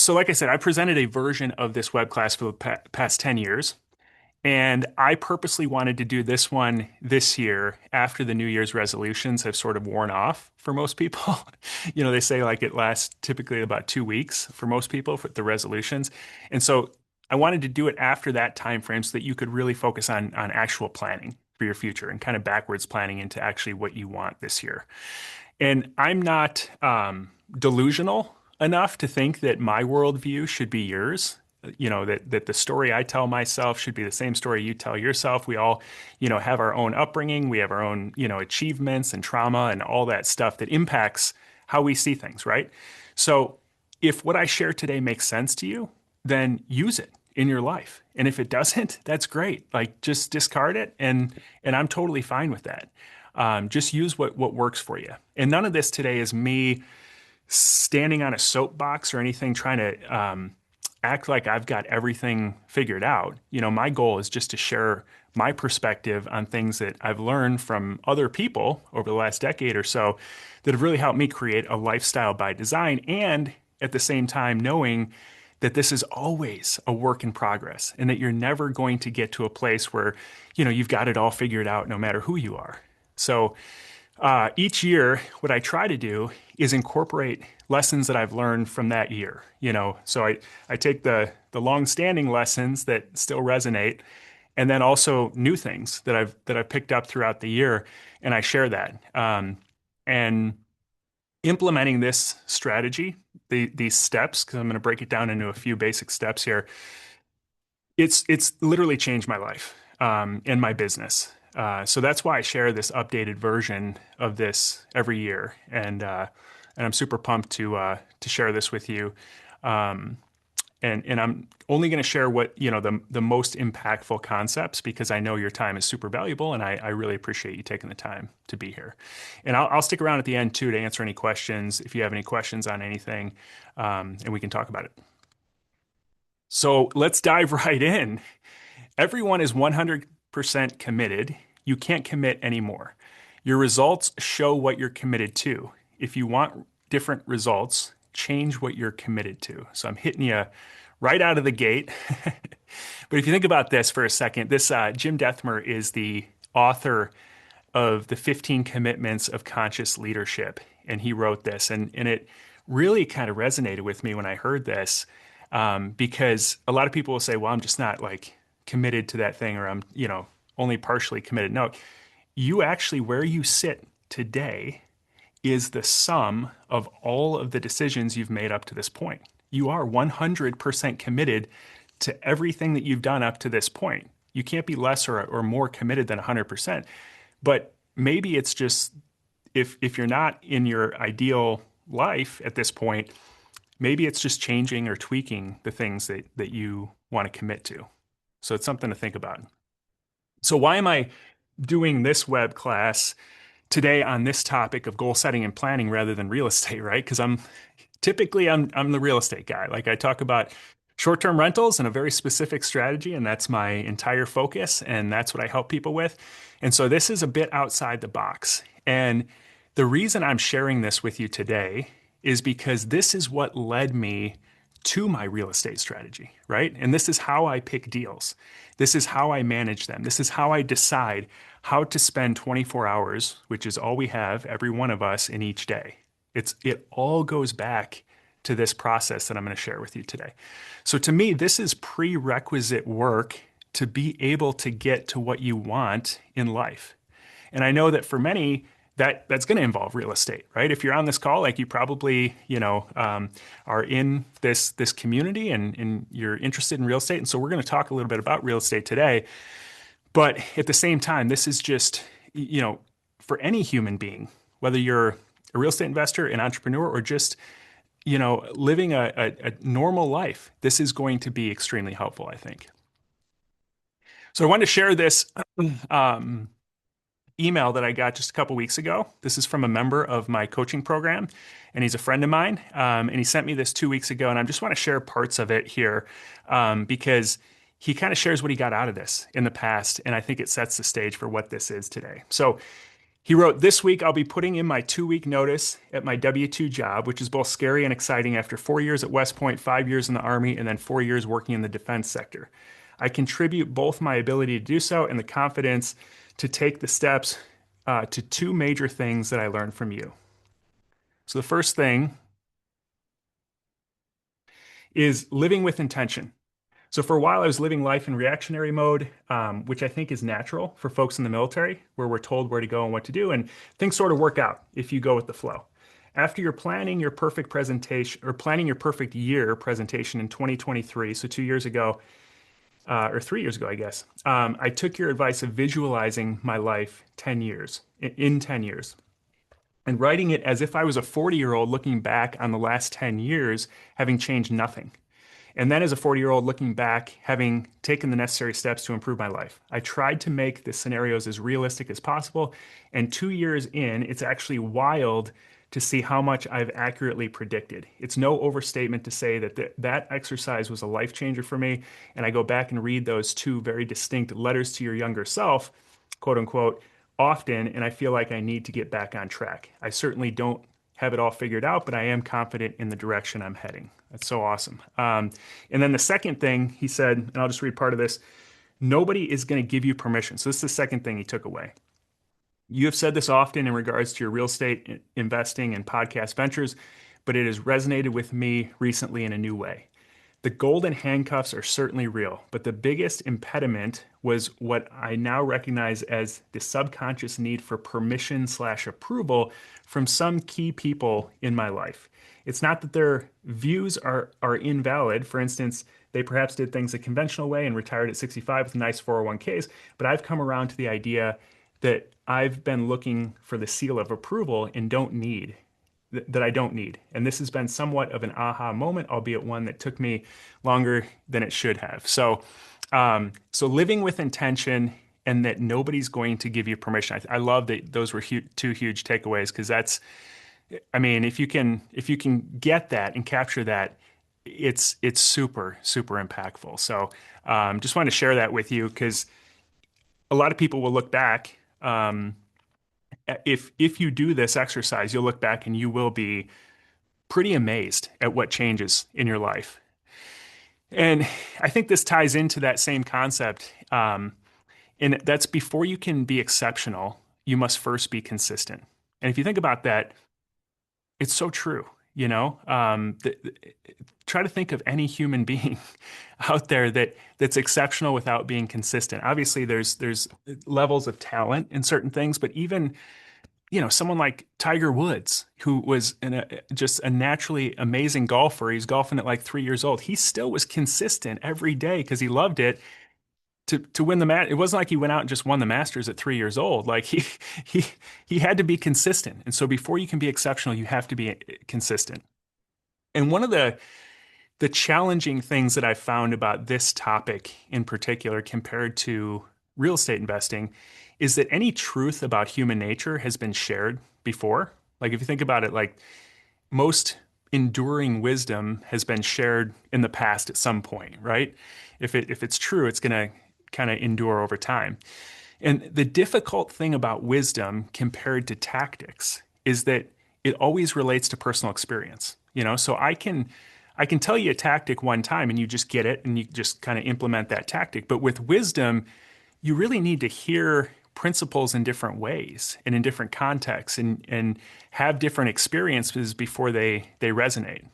So, like I said, I presented a version of this web class for the past 10 years. And I purposely wanted to do this one this year after the New Year's resolutions have sort of worn off for most people. They say like it lasts typically about 2 weeks for most people for the resolutions. And so I wanted to do it after that time frame so that you could really focus on actual planning for your future and kind of backwards planning into actually what you want this year. And I'm not delusional enough to think that my worldview should be yours. That the story I tell myself should be the same story you tell yourself. We all, have our own upbringing. We have our own, achievements and trauma and all that stuff that impacts how we see things, right? So if what I share today makes sense to you, then use it in your life. And if it doesn't, that's great. Like just discard it and I'm totally fine with that. Just use what works for you. And none of this today is me standing on a soapbox or anything trying to act like I've got everything figured out. My goal is just to share my perspective on things that I've learned from other people over the last decade or so that have really helped me create a lifestyle by design. And at the same time, knowing that this is always a work in progress and that you're never going to get to a place where, you've got it all figured out no matter who you are. So each year, what I try to do is incorporate lessons that I've learned from that year. So I take the long-standing lessons that still resonate, and then also new things that I've picked up throughout the year, and I share that. And implementing this strategy, these steps, because I'm going to break it down into a few basic steps here. It's literally changed my life and my business. So that's why I share this updated version of this every year, and I'm super pumped to share this with you. And I'm only going to share what the most impactful concepts because I know your time is super valuable, and I really appreciate you taking the time to be here. And I'll stick around at the end too to answer any questions if you have any questions on anything, and we can talk about it. So let's dive right in. Everyone is 100% committed. You can't commit anymore. Your results show what you're committed to. If you want different results, change what you're committed to. So I'm hitting you right out of the gate. But if you think about this for a second, this Jim Dethmer is the author of the 15 Commitments of Conscious Leadership. And he wrote this, and it really kind of resonated with me when I heard this, because a lot of people will say, well, I'm just not like committed to that thing, or I'm, only partially committed. No, you actually, where you sit today is the sum of all of the decisions you've made up to this point. You are 100% committed to everything that you've done up to this point. You can't be less or more committed than 100%. But maybe it's just if you're not in your ideal life at this point, maybe it's just changing or tweaking the things that you want to commit to. So it's something to think about. So why am I doing this web class today on this topic of goal setting and planning rather than real estate, right? Because I'm the real estate guy. Like I talk about short-term rentals and a very specific strategy, and that's my entire focus, and that's what I help people with. And so this is a bit outside the box. And the reason I'm sharing this with you today is because this is what led me to my real estate strategy, right? And this is how I pick deals. This is how I manage them. This is how I decide how to spend 24 hours, which is all we have, every one of us, in each day. It all goes back to this process that I'm going to share with you today. So to me, this is prerequisite work to be able to get to what you want in life. And I know that for many, that's going to involve real estate, right? If you're on this call, like you probably, are in this community and you're interested in real estate. And so we're going to talk a little bit about real estate today. But at the same time, this is just, for any human being, whether you're a real estate investor, an entrepreneur, or just, living a normal life, this is going to be extremely helpful, I think. So I wanted to share this email that I got just a couple weeks ago. This is from a member of my coaching program, and he's a friend of mine. And he sent me this 2 weeks ago, and I just want to share parts of it here because he kind of shares what he got out of this in the past, and I think it sets the stage for what this is today. So He wrote, "This week I'll be putting in my 2 week notice at my W-2 job, which is both scary and exciting after 4 years at West Point, 5 years in the Army, and then 4 years working in the defense sector. I contribute both my ability to do so and the confidence to take the steps to two major things that I learned from you." So the first thing is living with intention. So for a while, I was living life in reactionary mode, which I think is natural for folks in the military, where we're told where to go and what to do, and things sort of work out if you go with the flow. After you're planning your perfect presentation or planning your perfect year presentation in 2023, so 2 years ago, or 3 years ago, I guess, I took your advice of visualizing my life 10 years, in 10 years, and writing it as if I was a 40-year-old looking back on the last 10 years, having changed nothing. And then as a 40-year-old looking back, having taken the necessary steps to improve my life. I tried to make the scenarios as realistic as possible. And 2 years in, it's actually wild to see how much I've accurately predicted. It's no overstatement to say that that exercise was a life changer for me. And I go back and read those two very distinct letters to your younger self, quote unquote, often, and I feel like I need to get back on track. I certainly don't have it all figured out, but I am confident in the direction I'm heading. That's so awesome. And then the second thing he said, and I'll just read part of this: nobody is going to give you permission. So this is the second thing he took away. You have said this often in regards to your real estate investing and podcast ventures, but it has resonated with me recently in a new way. The golden handcuffs are certainly real, but the biggest impediment was what I now recognize as the subconscious need for permission slash approval from some key people in my life. It's not that their views are invalid. For instance, they perhaps did things a conventional way and retired at 65 with nice 401ks, but I've come around to the idea that I've been looking for the seal of approval and don't need that I don't need. And this has been somewhat of an aha moment, albeit one that took me longer than it should have. So living with intention and that nobody's going to give you permission. I love that those were two huge takeaways because I mean, if you can get that and capture that, it's super, super impactful. So just wanted to share that with you because a lot of people will look back. If you do this exercise, you'll look back and you will be pretty amazed at what changes in your life. And I think this ties into that same concept. And that's before you can be exceptional, you must first be consistent. And if you think about that, it's so true. Try to think of any human being out there that's exceptional without being consistent. Obviously, there's levels of talent in certain things, but even someone like Tiger Woods, who was just a naturally amazing golfer. He's golfing at like 3 years old. He still was consistent every day because he loved it to win the match. It wasn't like he went out and just won the Masters at 3 years old. Like he he had to be consistent. And so before you can be exceptional, you have to be consistent. And one of the challenging things that I found about this topic in particular compared to real estate investing is that any truth about human nature has been shared before. Like if you think about it, like most enduring wisdom has been shared in the past at some point, right? If it's true, it's going to kind of endure over time. And the difficult thing about wisdom compared to tactics is that it always relates to personal experience. So I can tell you a tactic one time and you just get it and you just kind of implement that tactic. But with wisdom, you really need to hear principles in different ways and in different contexts and have different experiences before they resonate.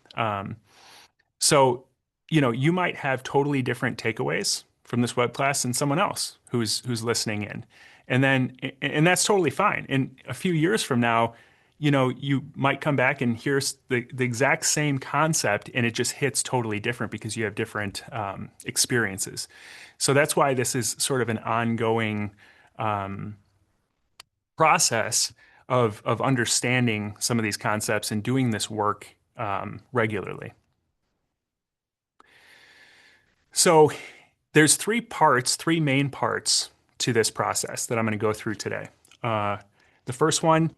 So you might have totally different takeaways from this web class than someone else who's listening in. And that's totally fine. And a few years from now, you might come back and hear the exact same concept and it just hits totally different because you have different experiences. So that's why this is sort of an ongoing process of understanding some of these concepts and doing this work regularly. So there's three main parts to this process that I'm going to go through today. The first one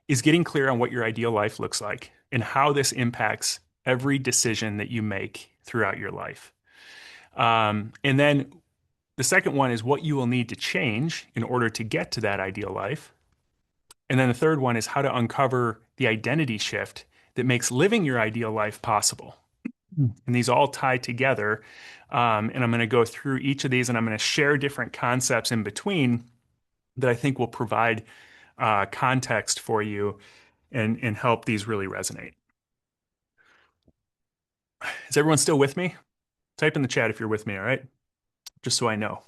is getting clear on what your ideal life looks like and how this impacts every decision that you make throughout your life. And then the second one is what you will need to change in order to get to that ideal life. And then the third one is how to uncover the identity shift that makes living your ideal life possible. And these all tie together. And I'm going to go through each of these and I'm going to share different concepts in between that I think will provide context for you and help these really resonate. Is everyone still with me? Type in the chat if you're with me, all right? Just so I know.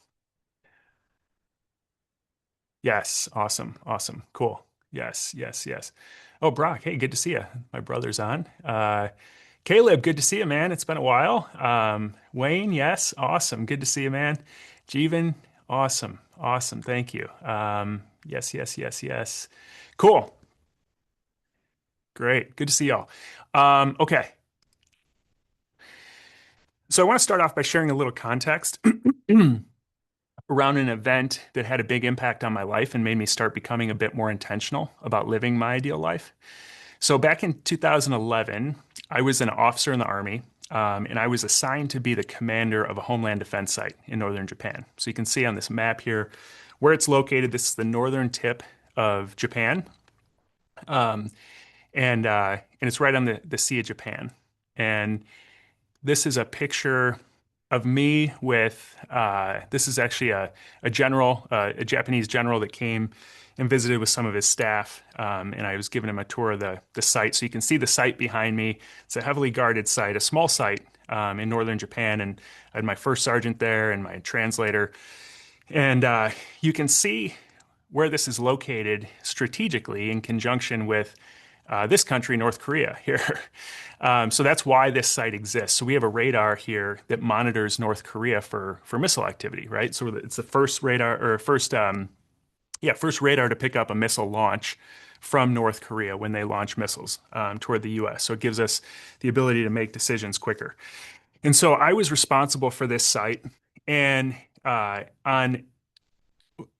Yes, awesome, awesome, cool. Yes, yes, yes. Oh, Brock, hey, good to see you. My brother's on. Caleb, good to see you, man. It's been a while. Wayne, yes, awesome. Good to see you, man. Jeevan, awesome, awesome. Thank you. Yes, yes, yes, yes. Cool. Great. Good to see y'all. Okay. So I want to start off by sharing a little context around an event that had a big impact on my life and made me start becoming a bit more intentional about living my ideal life. So back in 2011, I was an officer in the Army, and I was assigned to be the commander of a homeland defense site in northern Japan. So you can see on this map here where it's located. This is the northern tip of Japan, and it's right on the Sea of Japan. And this is a picture of me with this is actually a general, a Japanese general that came and visited with some of his staff, and I was giving him a tour of the site. So you can see the site behind me. It's a heavily guarded site, a small site in northern Japan, and I had my first sergeant there and my translator, and you can see where this is located strategically in conjunction with this country, North Korea, here. So that's why this site exists. So we have a radar here that monitors North Korea for missile activity, right? So it's the first radar or first radar to pick up a missile launch from North Korea when they launch missiles toward the U.S. So it gives us the ability to make decisions quicker. And so I was responsible for this site, and on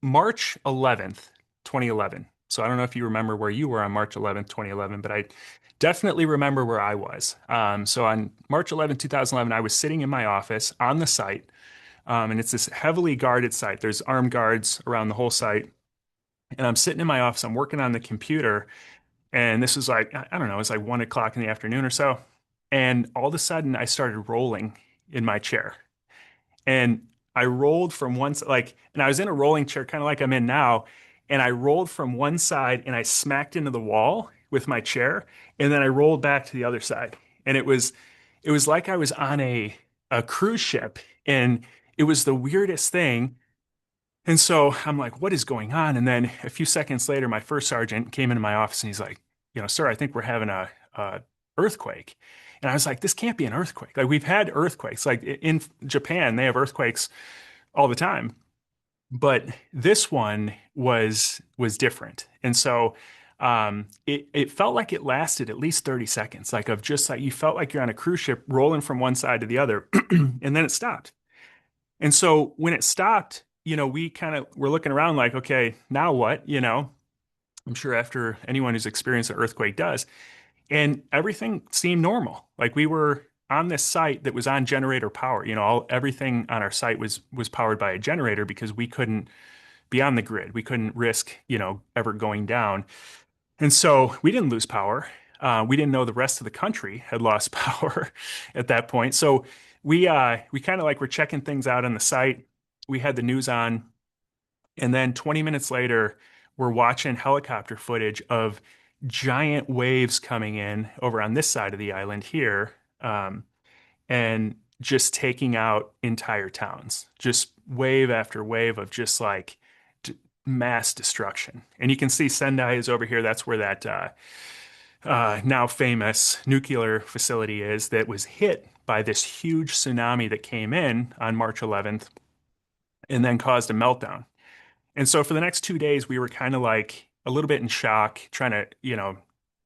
March 11th, 2011. So I don't know if you remember where you were on March 11th, 2011, but I definitely remember where I was. So on March 11th, 2011, I was sitting in my office on the site, and it's this heavily guarded site. There's armed guards around the whole site. And I'm sitting in my office, I'm working on the computer, and this was like, I don't know, it was like 1 o'clock in the afternoon or so. And all of a sudden, I started rolling in my chair. And I rolled from and I was in a rolling chair, kind of like I'm in now. And I rolled from one side and I smacked into the wall with my chair. And then I rolled back to the other side. And it was like I was on a cruise ship. And it was the weirdest thing. And so I'm like, what is going on? And then a few seconds later, my first sergeant came into my office and he's like, sir, I think we're having a earthquake. And I was like, this can't be an earthquake. Like we've had earthquakes. Like in Japan, they have earthquakes all the time. But this one was different. And so it felt like it lasted at least 30 seconds, like of just like you felt like you're on a cruise ship rolling from one side to the other, and then it stopped. And so when it stopped, we kind of were looking around like, okay, now what? I'm sure after anyone who's experienced an earthquake does. And everything seemed normal. Like we were on this site that was on generator power. Everything on our site was powered by a generator because we couldn't be on the grid. We couldn't risk, ever going down. And so we didn't lose power. We didn't know the rest of the country had lost power at that point. So we kind of like were checking things out on the site. We had the news on, and then 20 minutes later, we're watching helicopter footage of giant waves coming in over on this side of the island here, and just taking out entire towns, just wave after wave of just like mass destruction. And you can see Sendai is over here. That's where that now famous nuclear facility is that was hit by this huge tsunami that came in on March 11th and then caused a meltdown. And so for the next 2 days, we were kind of like a little bit in shock, trying to,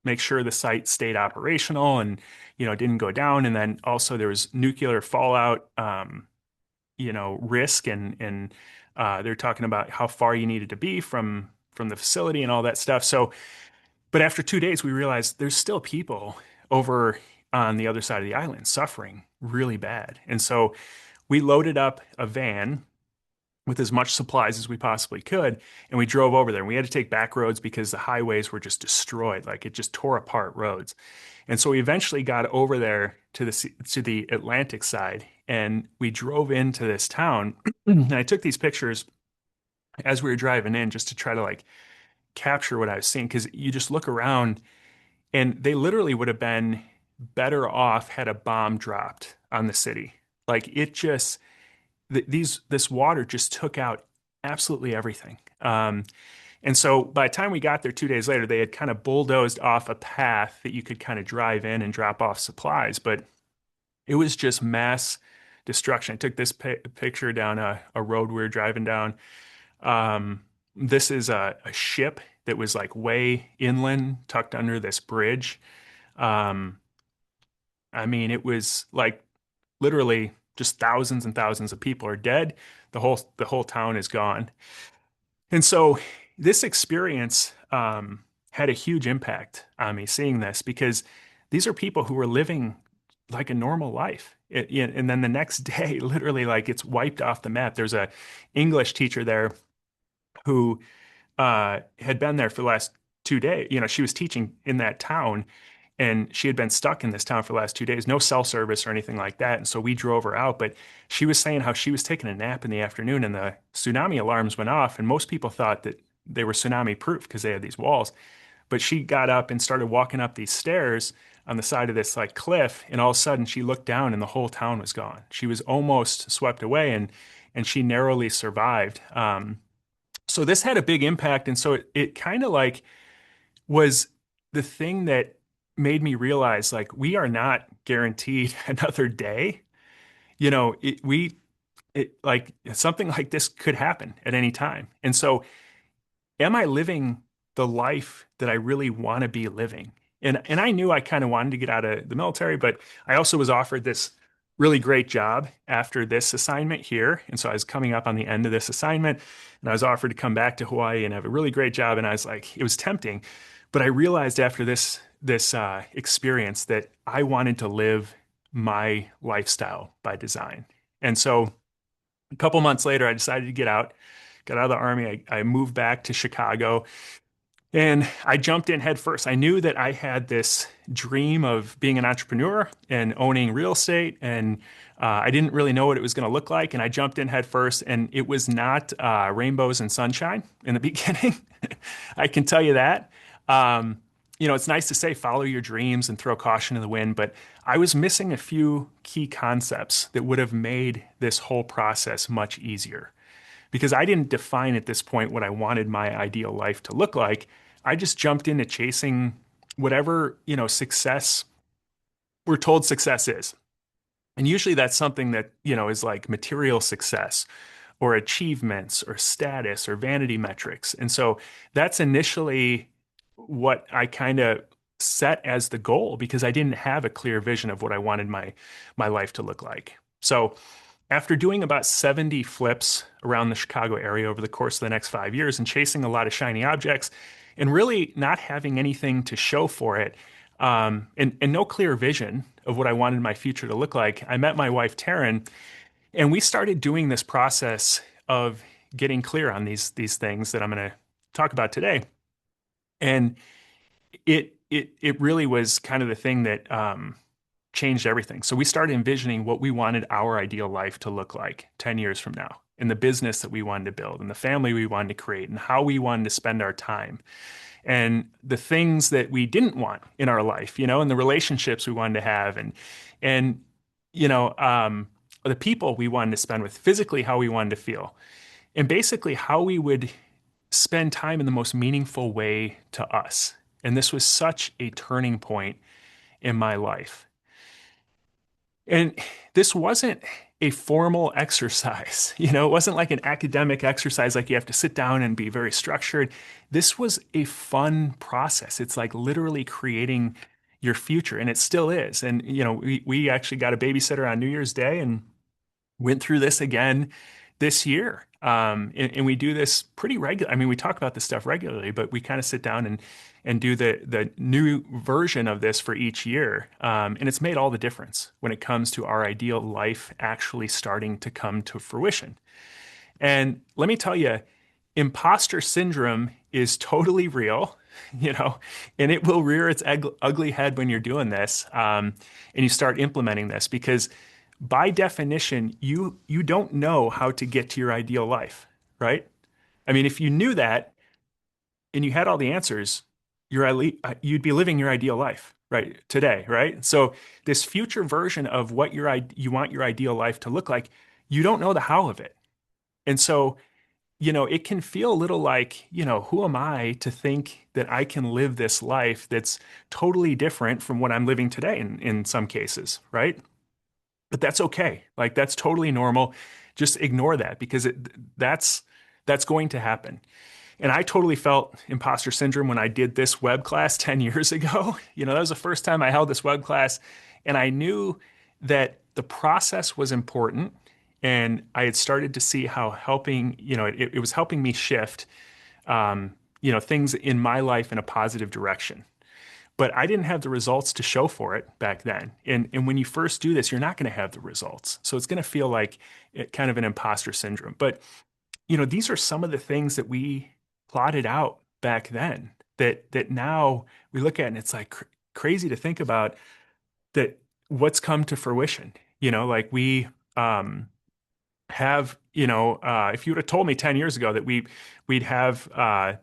make sure the site stayed operational and, didn't go down. And then also there was nuclear fallout, risk and they're talking about how far you needed to be from the facility and all that stuff. So, but after 2 days, we realized there's still people over on the other side of the island suffering really bad. And so we loaded up a van with as much supplies as we possibly could. And we drove over there and we had to take back roads because the highways were just destroyed. Like it just tore apart roads. And so we eventually got over there to to the Atlantic side and we drove into this town. And I took these pictures as we were driving in just to try to like capture what I was seeing. Cause you just look around and they literally would have been better off had a bomb dropped on the city. Like it just, this water just took out absolutely everything. And so by the time we got there 2 days later, they had kind of bulldozed off a path that you could kind of drive in and drop off supplies, but it was just mass destruction. I took this picture down a road we were driving down. This is a ship that was like way inland, tucked under this bridge. Um, I mean, it was like literally just thousands and thousands of people are dead. The whole town is gone. And so this experience had a huge impact on me seeing this because these are people who were living like a normal life. And then the next day, literally, like it's wiped off the map. There's a English teacher there who had been there for the last 2 days. You know, she was teaching in that town and she had been stuck in this town for the last 2 days, no cell service or anything like that. And so we drove her out. But she was saying how she was taking a nap in the afternoon and the tsunami alarms went off. And most people thought that they were tsunami proof because they had these walls. But she got up and started walking up these stairs on the side of this like cliff. And all of a sudden she looked down and the whole town was gone. She was almost swept away and she narrowly survived. So this had a big impact. And so it kind of like was the thing that made me realize like we are not guaranteed another day. You know, like something like this could happen at any time. And so am I living the life that I really want to be living? And I knew I kind of wanted to get out of the military, but I also was offered this really great job after this assignment here. And so I was coming up on the end of this assignment and I was offered to come back to Hawaii and have a really great job. And I was like, it was tempting, but I realized after this experience that I wanted to live my lifestyle by design. And so a couple months later, I decided to got out of the army. I moved back to Chicago and I jumped in head first. I knew that I had this dream of being an entrepreneur and owning real estate, and I didn't really know what it was going to look like. And I jumped in head first, and it was not rainbows and sunshine in the beginning. I can tell you that. You know, it's nice to say follow your dreams and throw caution to the wind, but I was missing a few key concepts that would have made this whole process much easier because I didn't define at this point what I wanted my ideal life to look like. I just jumped into chasing whatever, you know, success we're told success is. And usually that's something that, you know, is like material success or achievements or status or vanity metrics. And so that's initially what I kind of set as the goal because I didn't have a clear vision of what I wanted my life to look like. So after doing about 70 flips around the Chicago area over the course of the next 5 years and chasing a lot of shiny objects and really not having anything to show for it, and no clear vision of what I wanted my future to look like, I met my wife, Taryn, and we started doing this process of getting clear on these things that I'm going to talk about today. And it really was kind of the thing that changed everything. So we started envisioning what we wanted our ideal life to look like 10 years from now, and the business that we wanted to build, and the family we wanted to create, and how we wanted to spend our time, and the things that we didn't want in our life, you know, and the relationships we wanted to have, and you know, the people we wanted to spend with, physically how we wanted to feel, and basically how we would spend time in the most meaningful way to us. And this was such a turning point in my life. And this wasn't a formal exercise. You know, it wasn't like an academic exercise, like you have to sit down and be very structured. This was a fun process. It's like literally creating your future, and it still is. And, you know, we actually got a babysitter on New Year's Day and went through this again this year. And we do this pretty regular. I mean, we talk about this stuff regularly, but we kind of sit down and do the new version of this for each year. And it's made all the difference when it comes to our ideal life actually starting to come to fruition. And let me tell you, imposter syndrome is totally real, you know, and it will rear its ugly head when you're doing this, and you start implementing this because by definition, you don't know how to get to your ideal life, right? I mean, if you knew that and you had all the answers, you'd be living your ideal life right today, right? So this future version of what you want your ideal life to look like, you don't know the how of it. And so it can feel a little like, who am I to think that I can live this life that's totally different from what I'm living today in some cases, right? But that's okay. Like that's totally normal. Just ignore that because that's going to happen. And I totally felt imposter syndrome when I did this web class 10 years ago. That was the first time I held this web class and I knew that the process was important and I had started to see how helping, it was helping me shift, things in my life in a positive direction. But I didn't have the results to show for it back then. And when you first do this, you're not going to have the results. So it's going to feel like kind of an imposter syndrome. But, these are some of the things that we plotted out back then that now we look at and it's like crazy to think about that what's come to fruition. Like we, have, if you would have told me 10 years ago that we'd have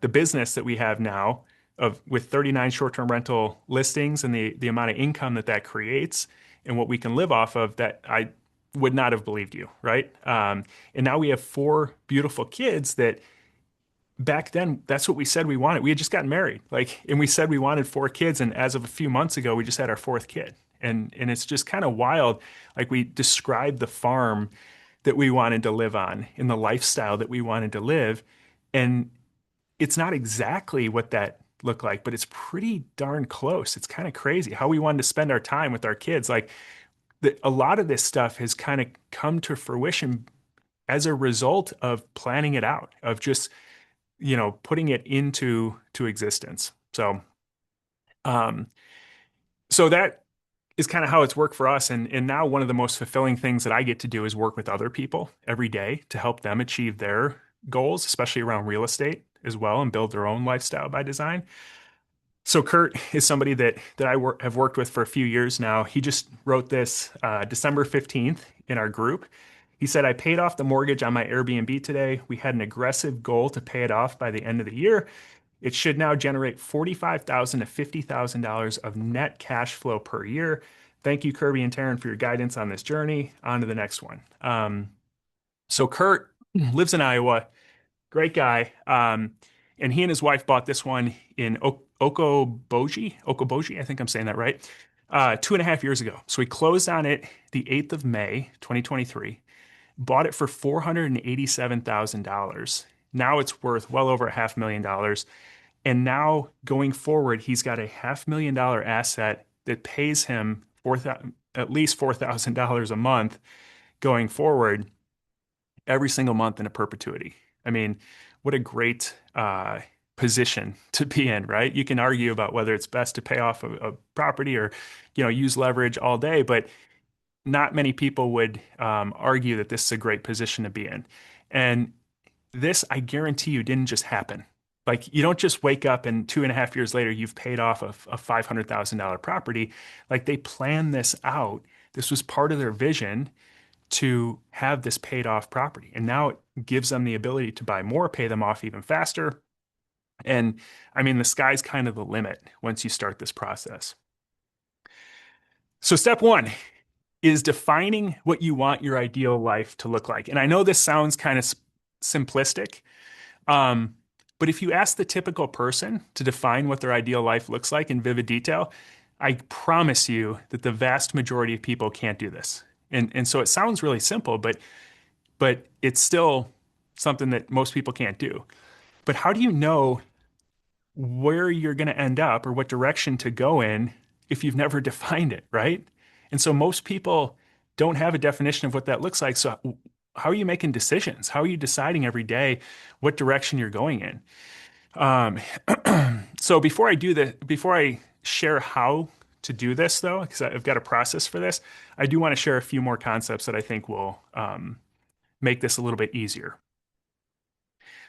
the business that we have now of with 39 short-term rental listings and the amount of income that creates and what we can live off of, that I would not have believed you, right? And now we have four beautiful kids that back then that's what we said we wanted. We had just gotten married, and we said we wanted four kids, and as of a few months ago, we just had our fourth kid. And it's just kind of wild. Like we described the farm that we wanted to live on in the lifestyle that we wanted to live. And it's not exactly what that looked like, but it's pretty darn close. It's kind of crazy how we wanted to spend our time with our kids. Like a lot of this stuff has kind of come to fruition as a result of planning it out, of just, putting it into existence. Um, so that is kind of how it's worked for us. And now one of the most fulfilling things that I get to do is work with other people every day to help them achieve their goals, especially around real estate as well, and build their own lifestyle by design. So Kurt is somebody that have worked with for a few years now. He just wrote this December 15th in our group. He said, I paid off the mortgage on my Airbnb today. We had an aggressive goal to pay it off by the end of the year. It should now generate $45,000 to $50,000 of net cash flow per year. Thank you, Kirby and Taryn, for your guidance on this journey. On to the next one. So Kurt lives in Iowa, great guy. And he and his wife bought this one in Okoboji, I think I'm saying that right, 2.5 years ago. So we closed on it the 8th of May, 2023, bought it for $487,000. Now it's worth well over $500,000. And now going forward, he's got a $500,000 asset that pays him at least $4,000 a month going forward every single month in a perpetuity. I mean, what a great position to be in, right? You can argue about whether it's best to pay off a property or, use leverage all day, but not many people would argue that this is a great position to be in. And this, I guarantee you, didn't just happen. Like you don't just wake up and 2.5 years later, you've paid off a $500,000 property. Like they planned this out. This was part of their vision to have this paid off property. And now it gives them the ability to buy more, pay them off even faster. And I mean, the sky's kind of the limit once you start this process. So step one is defining what you want your ideal life to look like. And I know this sounds kind of simplistic, but if you ask the typical person to define what their ideal life looks like in vivid detail, I promise you that the vast majority of people can't do this. And so it sounds really simple, but it's still something that most people can't do. But how do you know where you're going to end up or what direction to go in if you've never defined it, right? And so most people don't have a definition of what that looks like. So how are you making decisions? How are you deciding every day what direction you're going in? So before I share how to do this, though, because I've got a process for this, I do want to share a few more concepts that I think will make this a little bit easier.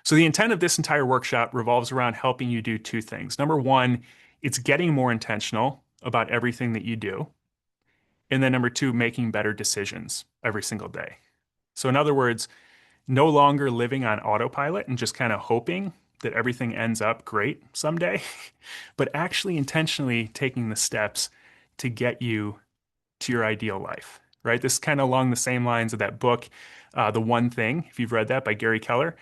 So the intent of this entire workshop revolves around helping you do two things. Number one, it's getting more intentional about everything that you do. And then number two, making better decisions every single day. So in other words, no longer living on autopilot and just kind of hoping that everything ends up great someday, but actually intentionally taking the steps to get you to your ideal life, right? This is kind of along the same lines of that book, The One Thing, if you've read that by Gary Keller.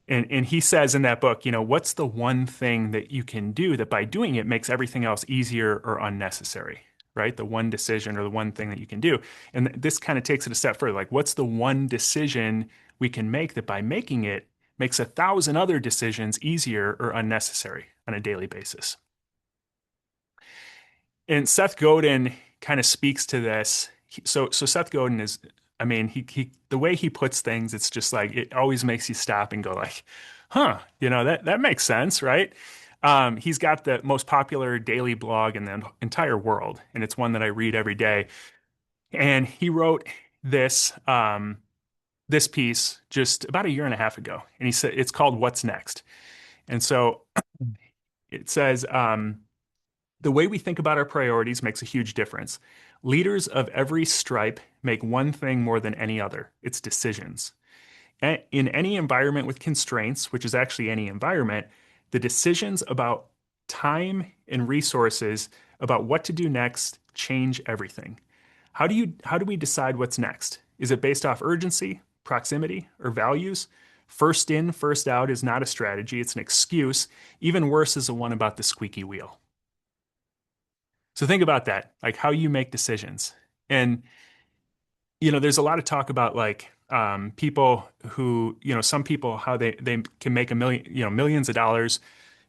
And he says in that book, what's the one thing that you can do that by doing it makes everything else easier or unnecessary, right? The one decision or the one thing that you can do. And this kind of takes it a step further. Like, what's the one decision we can make that by making it makes 1,000 other decisions easier or unnecessary on a daily basis? And Seth Godin kind of speaks to this. So Seth Godin is, I mean, the way he puts things, it's just like it always makes you stop and go like, huh, that makes sense, right? He's got the most popular daily blog in the entire world, and it's one that I read every day. And he wrote this this piece just about a year and a half ago, and he said it's called "What's Next." And so it says. The way we think about our priorities makes a huge difference. Leaders of every stripe make one thing more than any other. It's decisions. In any environment with constraints, which is actually any environment, the decisions about time and resources about what to do next change everything. How do we decide what's next? Is it based off urgency, proximity, or values? First in, first out is not a strategy, it's an excuse. Even worse is the one about the squeaky wheel. So think about that, like how you make decisions. And, there's a lot of talk about like people who, some people, how they can make millions of dollars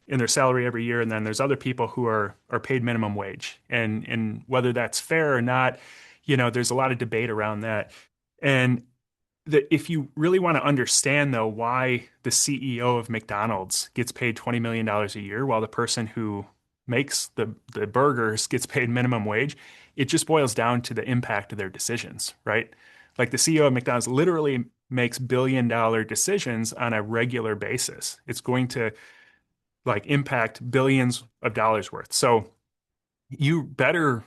in their salary every year. And then there's other people who are paid minimum wage. And whether that's fair or not, there's a lot of debate around that. And that if you really want to understand though why the CEO of McDonald's gets paid $20 million a year while the person who makes the burgers gets paid minimum wage, it just boils down to the impact of their decisions, right? Like the CEO of McDonald's literally makes billion-dollar decisions on a regular basis. It's going to like impact billions of dollars worth. So you better,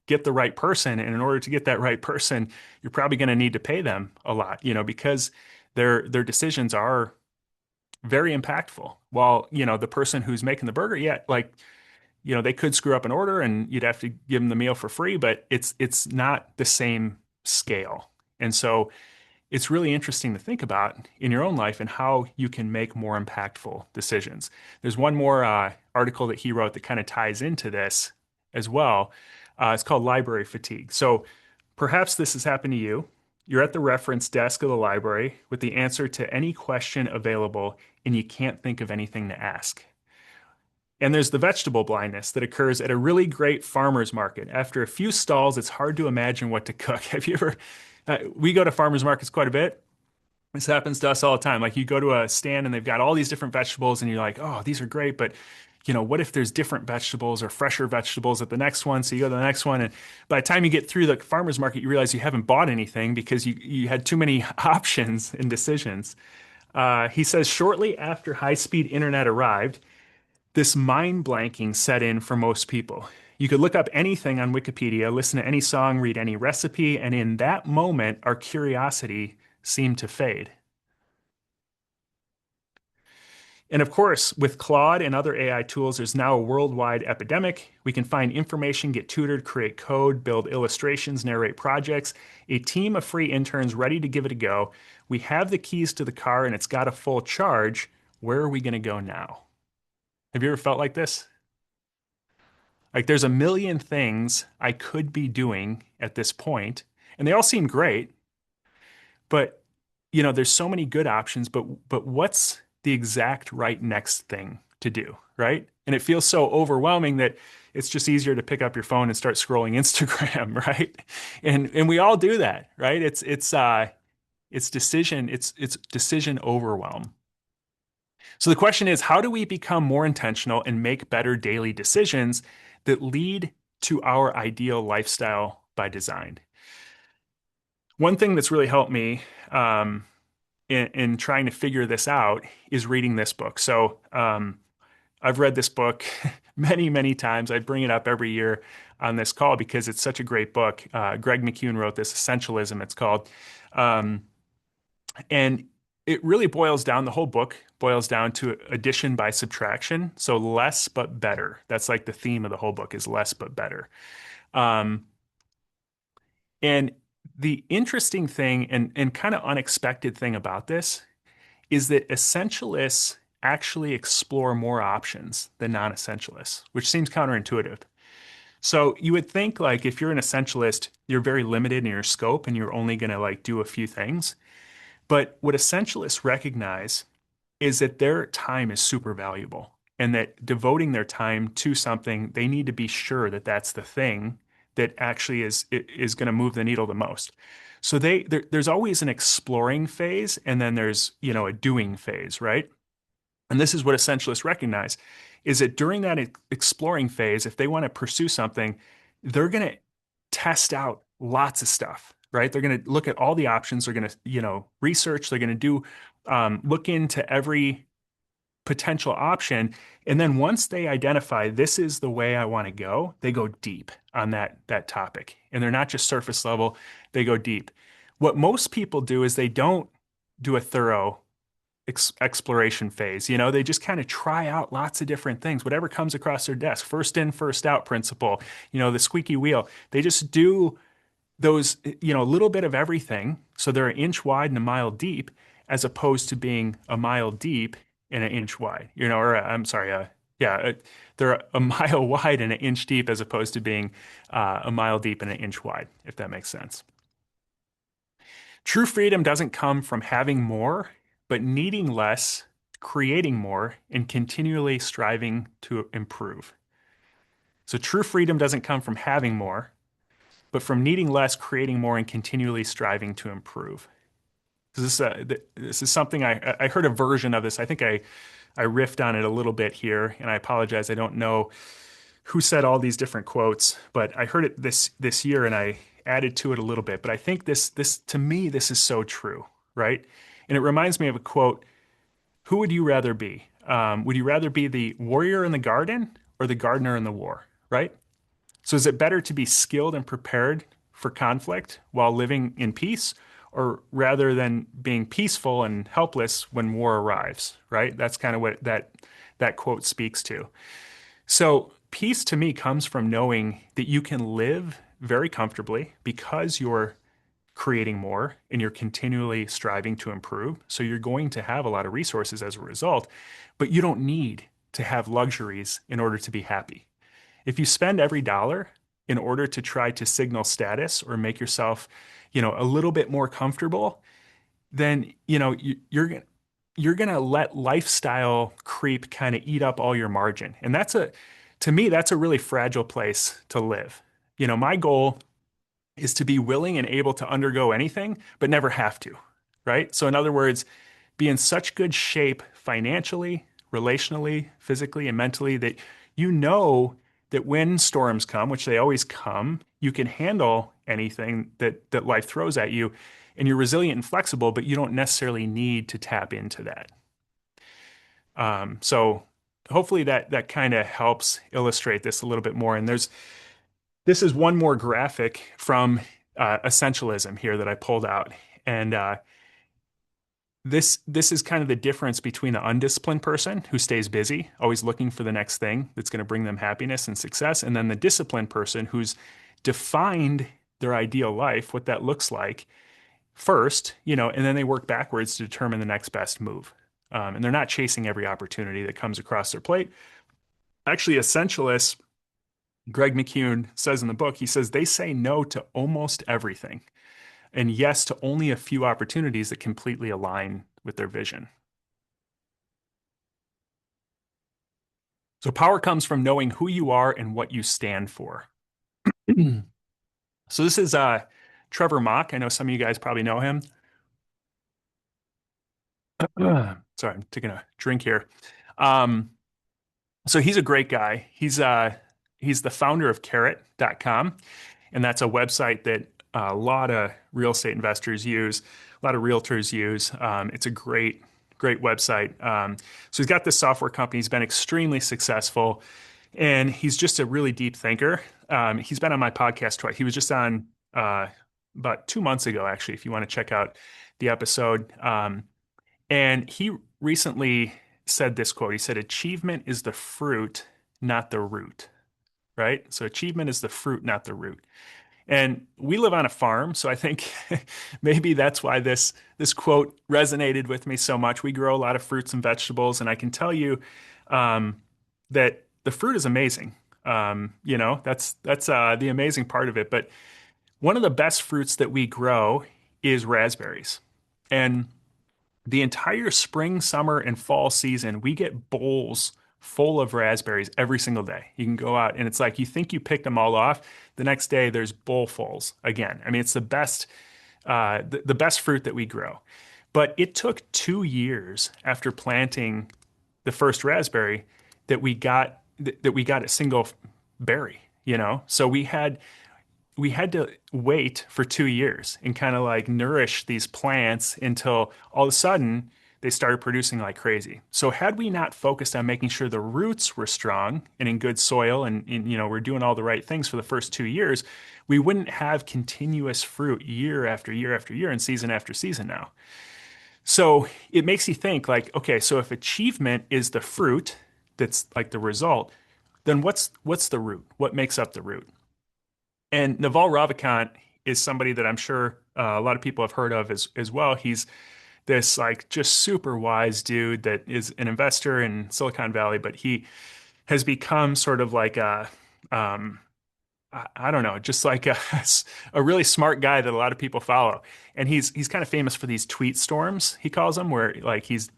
get the right person. And in order to get that right person, you're probably going to need to pay them a lot, because their decisions are very impactful. While, the person who's making the burger, yeah, like, they could screw up an order and you'd have to give them the meal for free, but it's not the same scale. And so it's really interesting to think about in your own life and how you can make more impactful decisions. There's one more article that he wrote that kind of ties into this as well. It's called Library Fatigue. So perhaps this has happened to you. You're at the reference desk of the library with the answer to any question available, and you can't think of anything to ask. And there's the vegetable blindness that occurs at a really great farmer's market. After a few stalls, it's hard to imagine what to cook. Have you ever? We go to farmers markets quite a bit. This happens to us all the time. Like you go to a stand and they've got all these different vegetables, and you're like, oh, these are great, but what if there's different vegetables or fresher vegetables at the next one? So you go to the next one, and by the time you get through the farmer's market, you realize you haven't bought anything because you had too many options and decisions. He says shortly after high-speed internet arrived, this mind blanking set in for most people. You could look up anything on Wikipedia, listen to any song, read any recipe, and in that moment, our curiosity seemed to fade. And of course, with Claude and other AI tools, there's now a worldwide epidemic. We can find information, get tutored, create code, build illustrations, narrate projects, a team of free interns ready to give it a go. We have the keys to the car and it's got a full charge. Where are we going to go now? Have you ever felt like this? Like there's a million things I could be doing at this point, and they all seem great, but there's so many good options, but what's the exact right next thing to do, right? And it feels so overwhelming that it's just easier to pick up your phone and start scrolling Instagram, right? And we all do that, right? It's decision overwhelm. So the question is, how do we become more intentional and make better daily decisions that lead to our ideal lifestyle by design? One thing that's really helped me in trying to figure this out is reading this book. So I've read this book many, many times. I bring it up every year on this call because it's such a great book. Greg McKeown wrote this, Essentialism, it's called. Um, and it really boils down, the whole book boils down to addition by subtraction. So less but better. That's like the theme of the whole book is less but better. Um, and the interesting thing and kind of unexpected thing about this is that essentialists actually explore more options than non-essentialists, which seems counterintuitive. So you would think like if you're an essentialist, you're very limited in your scope and you're only going to like do a few things. But what essentialists recognize is that their time is super valuable and that devoting their time to something, they need to be sure that that's the thing that actually is going to move the needle the most. So there's always an exploring phase and then there's, a doing phase, right? And this is what essentialists recognize is that during that exploring phase, if they want to pursue something, they're going to test out lots of stuff, right? They're going to look at all the options. They're going to, research. They're going to look into every potential option. And then once they identify this is the way I want to go, they go deep on that topic. And they're not just surface level, they go deep. What most people do is they don't do a thorough exploration phase. They just kind of try out lots of different things, whatever comes across their desk. First in, first out principle, the squeaky wheel. They just do those, a little bit of everything. So they're an inch wide and a mile deep, as opposed to being a mile deep and an inch wide, I'm sorry, they're a mile wide and an inch deep as opposed to being a mile deep and an inch wide, if that makes sense. True freedom doesn't come from having more, but needing less, creating more, and continually striving to improve. So true freedom doesn't come from having more, but from needing less, creating more, and continually striving to improve. So this is something I heard a version of this. I think I riffed on it a little bit here, and I apologize. I don't know who said all these different quotes, but I heard it this year, and I added to it a little bit. But I think this to me this is so true, right? And it reminds me of a quote. Who would you rather be? Would you rather be the warrior in the garden or the gardener in the war, right? So is it better to be skilled and prepared for conflict while living in peace, or rather than being peaceful and helpless when war arrives, right? That's kind of what that quote speaks to. So peace to me comes from knowing that you can live very comfortably because you're creating more and you're continually striving to improve. So you're going to have a lot of resources as a result, but you don't need to have luxuries in order to be happy. If you spend every dollar in order to try to signal status or make yourself, a little bit more comfortable, then, you're going to let lifestyle creep kind of eat up all your margin. And to me, that's a really fragile place to live. My goal is to be willing and able to undergo anything, but never have to, right? So in other words, be in such good shape financially, relationally, physically, and mentally that you know that when storms come, which they always come, you can handle anything that life throws at you, and you're resilient and flexible, but you don't necessarily need to tap into that. So hopefully that kind of helps illustrate this a little bit more. And this is one more graphic from essentialism here that I pulled out. And this is kind of the difference between the undisciplined person who stays busy, always looking for the next thing that's going to bring them happiness and success, and then the disciplined person who's defined their ideal life, what that looks like first, and then they work backwards to determine the next best move. And they're not chasing every opportunity that comes across their plate. Actually, essentialists, Greg McKeown says in the book, he says they say no to almost everything and yes to only a few opportunities that completely align with their vision. So power comes from knowing who you are and what you stand for. So this is Trevor Mock. I know some of you guys probably know him. Sorry, I'm taking a drink here. So he's a great guy. He's the founder of carrot.com, and that's a website that a lot of real estate investors use, a lot of realtors use. It's a great website. So he's got this software company. He's been extremely successful, and he's just a really deep thinker. He's been on my podcast twice. He was just on about 2 months ago, actually, if you want to check out the episode. And he recently said this quote. He said, "Achievement is the fruit, not the root." Right? So achievement is the fruit, not the root. And we live on a farm, so I think maybe that's why this quote resonated with me so much. We grow a lot of fruits and vegetables, and I can tell you that the fruit is amazing. That's the amazing part of it. But one of the best fruits that we grow is raspberries, and the entire spring, summer, and fall season, we get bowls full of raspberries every single day. You can go out and it's like you think you picked them all off. The next day, there's bowlfuls again. I mean, it's the best fruit that we grow. But it took 2 years after planting the first raspberry that we got a single berry. So we had to wait for 2 years and kind of like nourish these plants until all of a sudden they started producing like crazy. So had we not focused on making sure the roots were strong and in good soil and we're doing all the right things for the first 2 years, we wouldn't have continuous fruit year after year after year and season after season now. So it makes you think like, okay, so if achievement is the fruit that's like the result, then what's the root? What makes up the root? And Naval Ravikant is somebody that I'm sure a lot of people have heard of as well. He's this like just super wise dude that is an investor in Silicon Valley, but he has become sort of like um, I don't know, just like a really smart guy that a lot of people follow. And he's kind of famous for these tweet storms, he calls them, where like he's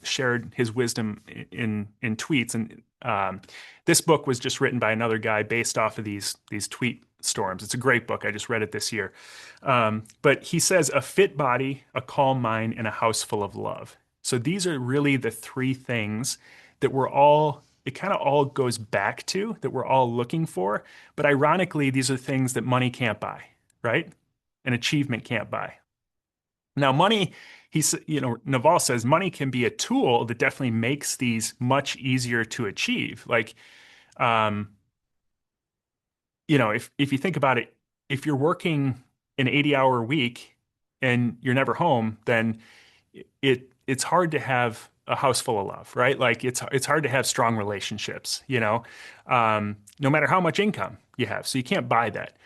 shared his wisdom in tweets. And this book was just written by another guy based off of these tweet storms. It's a great book. I just read it this year. But he says a fit body, a calm mind, and a house full of love. So these are really the three things that it kind of all goes back to that we're all looking for. But ironically, these are things that money can't buy, right? And achievement can't buy. Now, money, Naval says money can be a tool that definitely makes these much easier to achieve. Like, um, if you think about it, if you're working an 80-hour week and you're never home, then it's hard to have a house full of love, right? Like it's hard to have strong relationships, no matter how much income you have. So you can't buy that.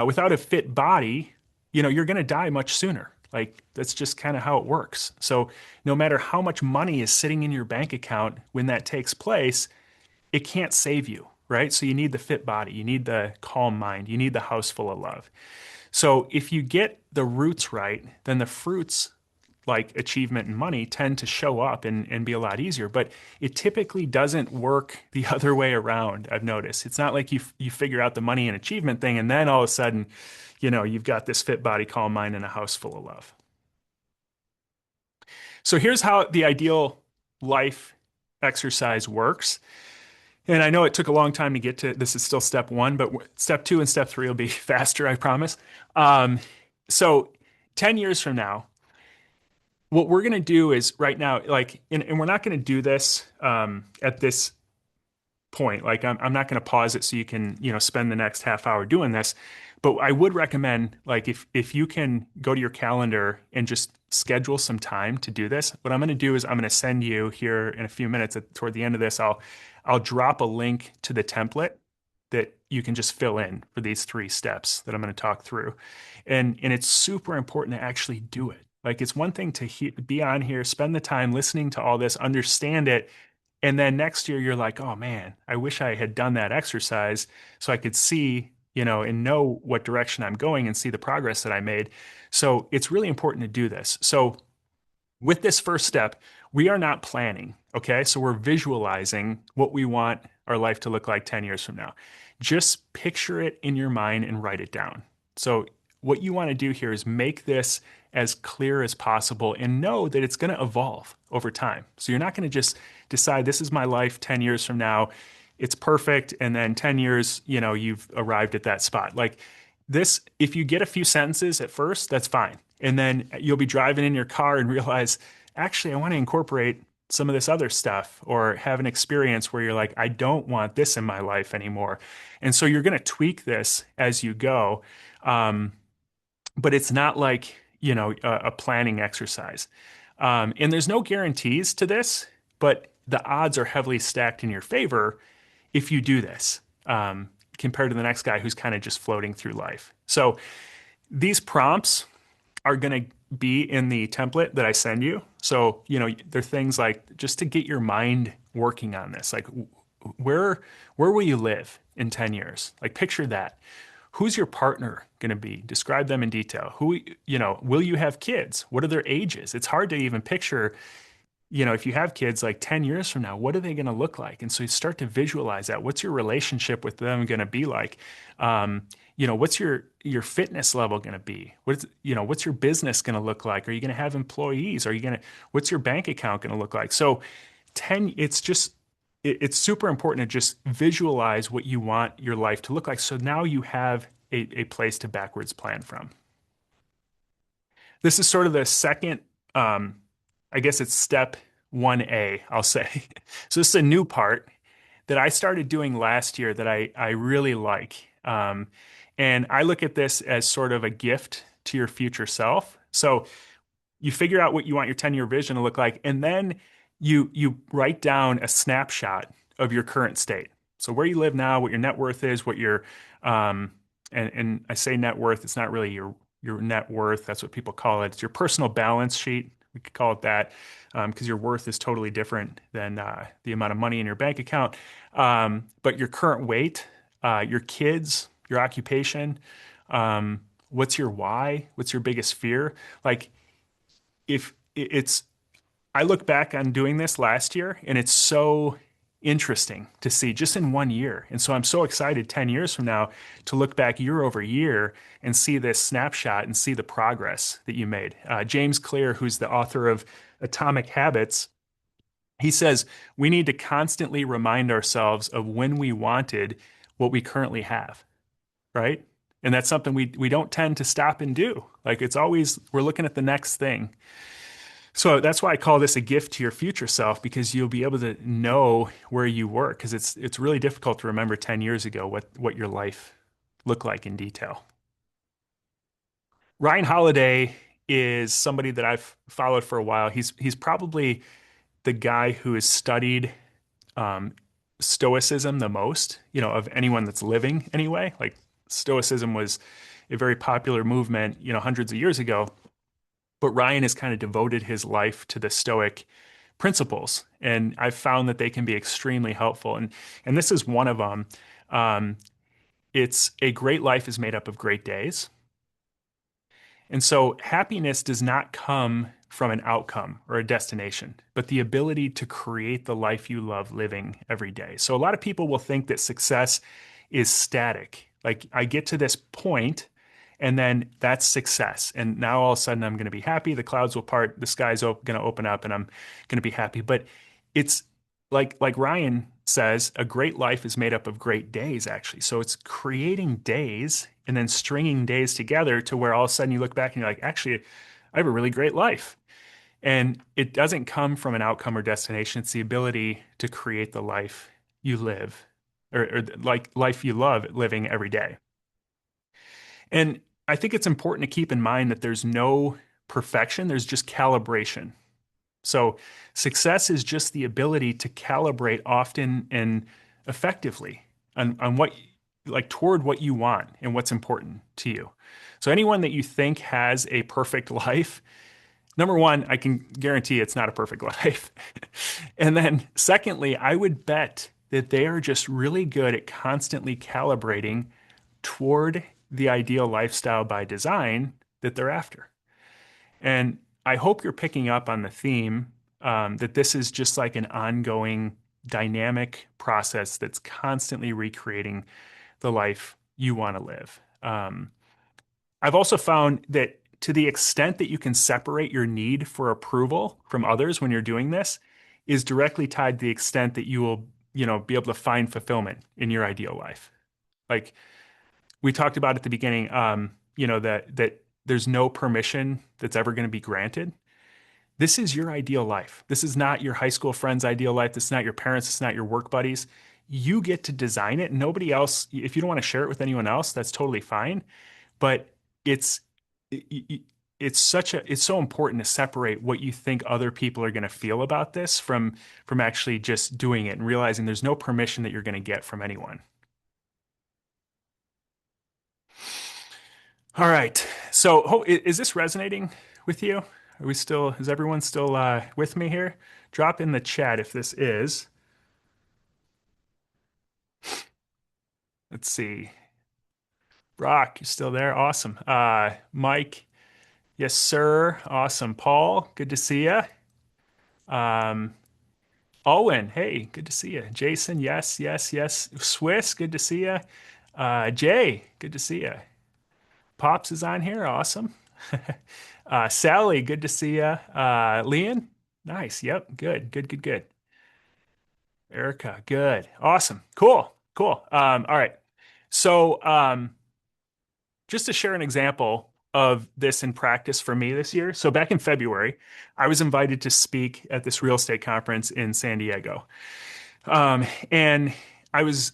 Without a fit body, you're going to die much sooner. Like that's just kind of how it works. So no matter how much money is sitting in your bank account when that takes place, it can't save you, right? So you need the fit body, you need the calm mind, you need the house full of love. So if you get the roots right, then the fruits like achievement and money tend to show up and be a lot easier. But it typically doesn't work the other way around, I've noticed. It's not like you figure out the money and achievement thing and then all of a sudden, you've got this fit body, calm mind, and a house full of love. So here's how the ideal life exercise works. And I know it took a long time to get to this is still step one, but step two and step three will be faster, I promise. So 10 years from now, what we're going to do is right now, like, and we're not going to do this at this point. Like, I'm not going to pause it so you can, spend the next half hour doing this. But I would recommend, like, if you can go to your calendar and just schedule some time to do this, what I'm going to do is I'm going to send you here in a few minutes toward the end of this, I'll drop a link to the template that you can just fill in for these three steps that I'm going to talk through. And it's super important to actually do it. Like it's one thing to be on here, spend the time listening to all this, understand it, and then next year you're like, oh man, I wish I had done that exercise so I could see, and know what direction I'm going and see the progress that I made. So it's really important to do this. So with this first step, we are not planning, okay? So we're visualizing what we want our life to look like 10 years from now. Just picture it in your mind and write it down. So what you want to do here is make this as clear as possible and know that it's going to evolve over time. So you're not going to just decide this is my life 10 years from now. It's perfect. And then 10 years, you've arrived at that spot. Like This, if you get a few sentences at first, that's fine. And then you'll be driving in your car and realize, actually, I want to incorporate some of this other stuff or have an experience where you're like, I don't want this in my life anymore. And so you're going to tweak this as you go. Um, but it's not like, a planning exercise. And there's no guarantees to this, but the odds are heavily stacked in your favor if you do this, compared to the next guy who's kind of just floating through life. So these prompts are going to be in the template that I send you. So, they're things like just to get your mind working on this, like where where will you live in 10 years? Like picture that. Who's your partner going to be? Describe them in detail. Will you have kids? What are their ages? It's hard to even picture, if you have kids like 10 years from now, what are they going to look like? And so you start to visualize that. What's your relationship with them going to be like? What's your fitness level going to be? What's your business going to look like? Are you going to have employees? What's your bank account going to look like? So 10, it's super important to just visualize what you want your life to look like. So now you have a place to backwards plan from. This is sort of the second, I guess it's step 1A, I'll say. So this is a new part that I started doing last year that I really like. And I look at this as sort of a gift to your future self. So you figure out what you want your 10-year vision to look like, and then you write down a snapshot of your current state. So where you live now, what your net worth is, what your and I say net worth, it's not really your net worth. That's what people call it. It's your personal balance sheet. We could call it that, because your worth is totally different than the amount of money in your bank account. But your current weight, your kids, your occupation, what's your why? What's your biggest fear? Like if it's, I look back on doing this last year and it's so interesting to see just in 1 year. And so I'm so excited 10 years from now to look back year over year and see this snapshot and see the progress that you made. James Clear, who's the author of Atomic Habits, he says we need to constantly remind ourselves of when we wanted what we currently have, right? And that's something we don't tend to stop and do. Like it's always, we're looking at the next thing. So that's why I call this a gift to your future self, because you'll be able to know where you were, because it's really difficult to remember 10 years ago what your life looked like in detail. Ryan Holiday is somebody that I've followed for a while. He's probably the guy who has studied um, Stoicism the most, of anyone that's living anyway. Like Stoicism was a very popular movement, hundreds of years ago. But Ryan has kind of devoted his life to the Stoic principles, and I've found that they can be extremely helpful. And this is one of them. Um, it's a great life is made up of great days. And so happiness does not come from an outcome or a destination, but the ability to create the life you love living every day. So a lot of people will think that success is static. Like I get to this point and then that's success. And now all of a sudden I'm going to be happy. The clouds will part, the sky's going to open up and I'm going to be happy. But it's like Ryan says, a great life is made up of great days, actually. So it's creating days and then stringing days together to where all of a sudden you look back and you're like, actually, I have a really great life. And it doesn't come from an outcome or destination. It's the ability to create the life you live, or like life you love living every day. And I think it's important to keep in mind that there's no perfection, there's just calibration. So success is just the ability to calibrate often and effectively on what, like toward what you want and what's important to you. So anyone that you think has a perfect life, number one, I can guarantee it's not a perfect life. And then secondly, I would bet that they are just really good at constantly calibrating toward the ideal lifestyle by design that they're after. And I hope you're picking up on the theme, that this is just like an ongoing dynamic process that's constantly recreating the life you want to live. I've also found that to the extent that you can separate your need for approval from others when you're doing this is directly tied to the extent that you will, be able to find fulfillment in your ideal life. Like we talked about at the beginning, that there's no permission that's ever going to be granted. This is your ideal life. This is not your high school friend's ideal life. This is not your parents. It's not your work buddies. You get to design it. Nobody else, if you don't want to share it with anyone else, that's totally fine. But it's it- it's so important to separate what you think other people are going to feel about this from actually just doing it and realizing there's no permission that you're going to get from anyone. All right. So, is this resonating with you? Is everyone still with me here? Drop in the chat if this is. Let's see. Brock, you're still there? Awesome. Mike, yes, sir. Awesome. Paul, good to see you. Um, Owen, hey, good to see you. Jason, yes, yes, yes. Swiss, good to see you. Jay, good to see you. Pops is on here. Awesome. Sally, good to see you. Leon, nice. Yep, good, good, good, good. Erica, good. Awesome. Cool, cool. All right. So, just to share an example of this in practice for me this year. So, back in February, I was invited to speak at this real estate conference in San Diego. And I was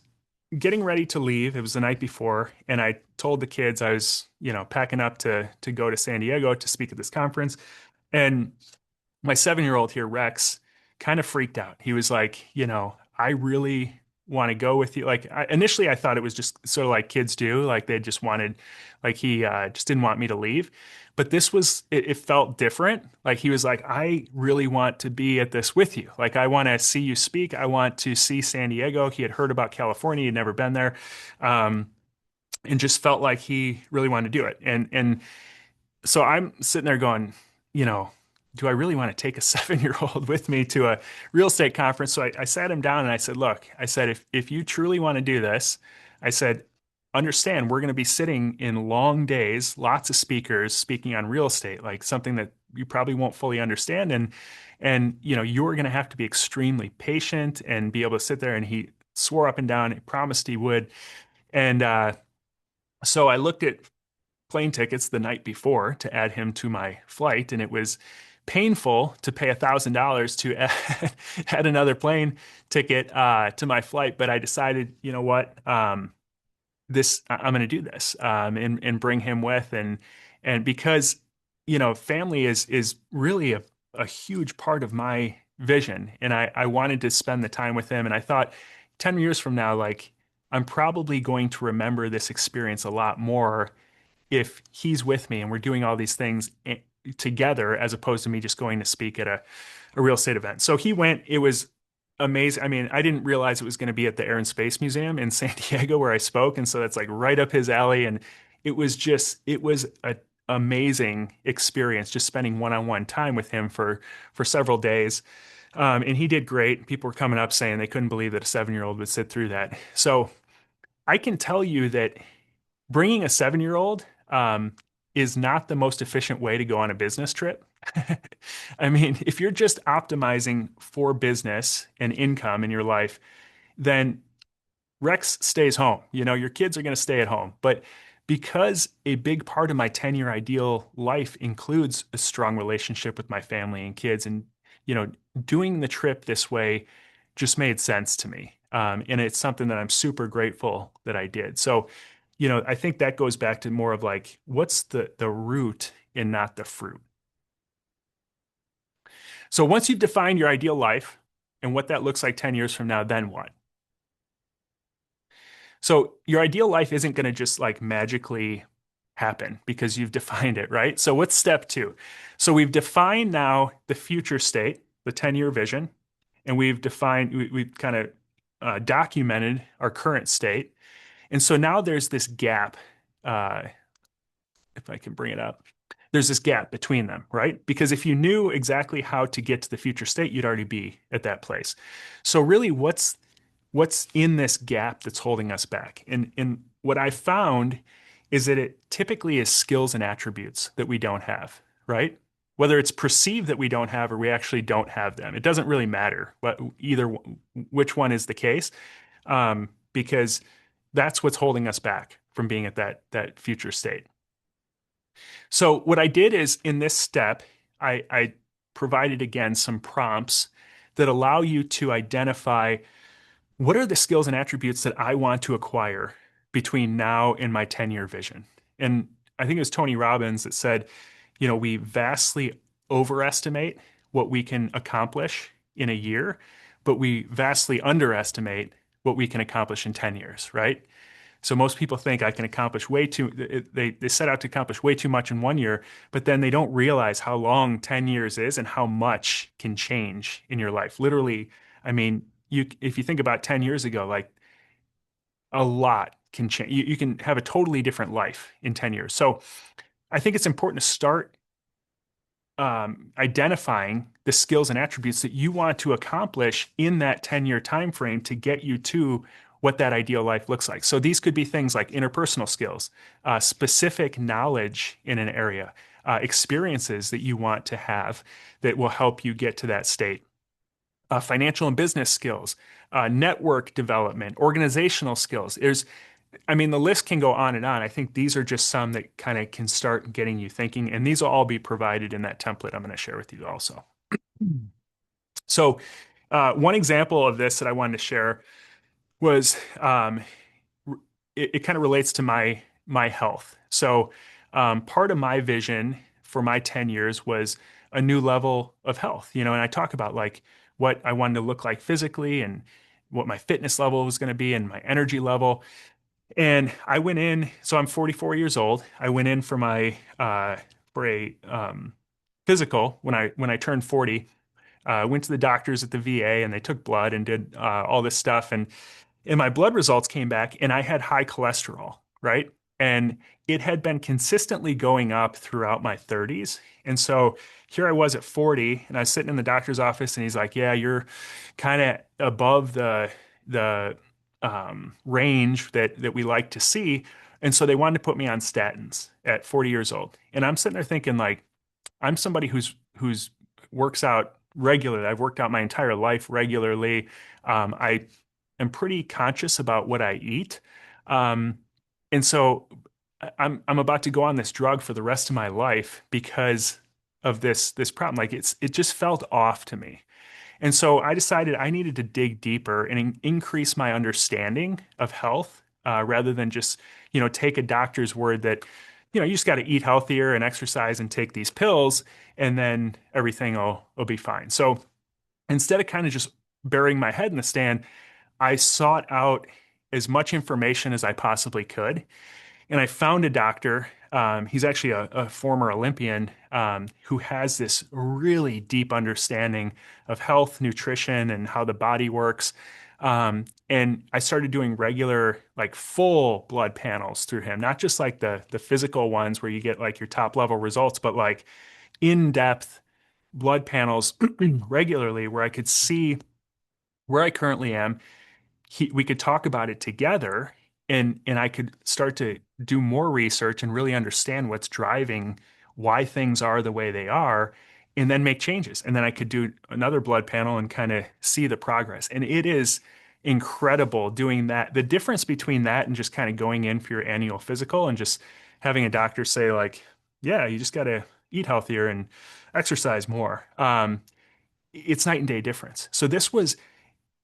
getting ready to leave. It was the night before, and I told the kids I was, packing up to go to San Diego to speak at this conference. And my 7-year-old here, Rex, kind of freaked out. He was like, I really want to go with you. Like initially, I thought it was just sort of like kids do, like they just wanted, like he just didn't want me to leave. But this was, it felt different. Like he was like, I really want to be at this with you. Like I want to see you speak. I want to see San Diego. He had heard about California. He'd never been there, um, and just felt like he really wanted to do it. And so I'm sitting there going, you know, do I really want to take a 7-year-old with me to a real estate conference? So I sat him down and I said, look, I said, if you truly want to do this, I said, understand we're going to be sitting in long days, lots of speakers speaking on real estate, like something that you probably won't fully understand. And you're going to have to be extremely patient and be able to sit there. And he swore up and down, he promised he would. And so I looked at plane tickets the night before to add him to my flight, and it was painful to pay $1,000 to add another plane ticket to my flight. But I decided, you know what, I'm going to do this and bring him with, and because family is really a huge part of my vision, and I wanted to spend the time with him, and I thought 10 years from now, like I'm probably going to remember this experience a lot more if he's with me and we're doing all these things together as opposed to me just going to speak at a real estate event. So he went, it was amazing. I mean, I didn't realize it was going to be at the Air and Space Museum in San Diego where I spoke. And so that's like right up his alley. And it was a amazing experience just spending one-on-one time with him for several days. And he did great. People were coming up saying they couldn't believe that a 7-year-old would sit through that. So I can tell you that bringing a 7-year-old is not the most efficient way to go on a business trip. I mean, if you're just optimizing for business and income in your life, then Rex stays home. Your kids are going to stay at home. But because a big part of my 10-year ideal life includes a strong relationship with my family and kids, and you know, doing the trip this way just made sense to me. And it's something that I'm super grateful that I did. So, I think that goes back to more of like, what's the root and not the fruit? So once you've defined your ideal life and what that looks like 10 years from now, then what? So your ideal life isn't going to just like magically happen because you've defined it, right? So what's step two? So we've defined now the future state, the 10-year vision, and we've kind of documented our current state. And so now there's this gap, uh, if I can bring it up. There's this gap between them, right? Because if you knew exactly how to get to the future state, you'd already be at that place. So really, what's in this gap that's holding us back? And what I found is that it typically is skills and attributes that we don't have, right? Whether it's perceived that we don't have or we actually don't have them, it doesn't really matter which one is the case, because that's what's holding us back. from being at that future state. So what I did is in this step, I provided again some prompts that allow you to identify what are the skills and attributes that I want to acquire between now and my 10-year vision. And I think it was Tony Robbins that said, we vastly overestimate what we can accomplish in a year, but we vastly underestimate what we can accomplish in 10 years, right? So most people think I can accomplish way too, they set out to accomplish way too much in 1 year, but then they don't realize how long 10 years is and how much can change in your life. Literally, I mean, if you think about 10 years ago, like a lot can change. You can have a totally different life in 10 years. So I think it's important to start identifying the skills and attributes that you want to accomplish in that 10-year time frame to get you to what that ideal life looks like. So these could be things like interpersonal skills, specific knowledge in an area, experiences that you want to have that will help you get to that state, financial and business skills, network development, organizational skills. I mean, the list can go on and on. I think these are just some that kind of can start getting you thinking, and these will all be provided in that template I'm going to share with you also. So, one example of this that I wanted to share was it kind of relates to my health. So, part of my vision for my 10 years was a new level of health, and I talk about like what I wanted to look like physically and what my fitness level was going to be and my energy level. And I went in, so I'm 44 years old. I went in for my for a physical when I turned 40. Went to the doctors at the VA and they took blood and did all this stuff. And my blood results came back and I had high cholesterol, right? And it had been consistently going up throughout my 30s. And so here I was at 40 and I was sitting in the doctor's office and he's like, "Yeah, you're kind of above the range that we like to see." And so they wanted to put me on statins at 40 years old. And I'm sitting there thinking like, I'm somebody who's works out regularly. I've worked out my entire life regularly. I am pretty conscious about what I eat. Um, and so I'm about to go on this drug for the rest of my life because of this problem. Like it just felt off to me. And so I decided I needed to dig deeper and increase my understanding of health rather than just, take a doctor's word that, you just got to eat healthier and exercise and take these pills and then everything will be fine. So instead of kind of just burying my head in the sand, I sought out as much information as I possibly could. And I found a doctor. He's actually a former Olympian who has this really deep understanding of health, nutrition, and how the body works. And I started doing regular, like full blood panels through him, not just like the physical ones where you get like your top level results, but like in-depth blood panels regularly where I could see where I currently am. We could talk about it together and I could start to do more research and really understand what's driving why things are the way they are and then make changes. And then I could do another blood panel and kind of see the progress. And it is incredible doing that. The difference between that and just kind of going in for your annual physical and just having a doctor say like, "Yeah, you just got to eat healthier and exercise more." It's night and day difference. So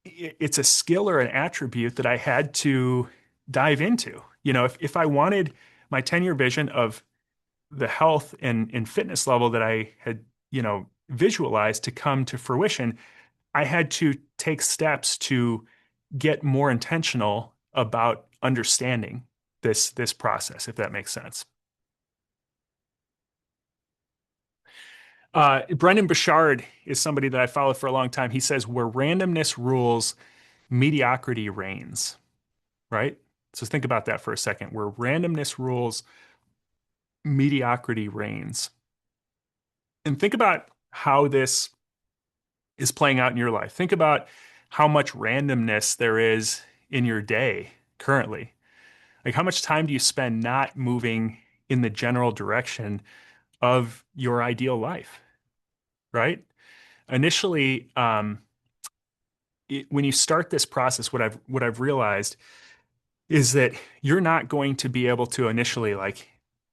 it's a skill or an attribute that I had to dive into. If I wanted my 10-year vision of the health and fitness level that I had, visualized to come to fruition, I had to take steps to get more intentional about understanding this process, if that makes sense. Brendan Burchard is somebody that I followed for a long time. He says, "Where randomness rules, mediocrity reigns." Right? So think about that for a second. Where randomness rules, mediocrity reigns. And think about how this is playing out in your life. Think about how much randomness there is in your day currently. Like how much time do you spend not moving in the general direction of your ideal life, right? Initially, when you start this process, what I've realized, is that you're not going to be able to initially, like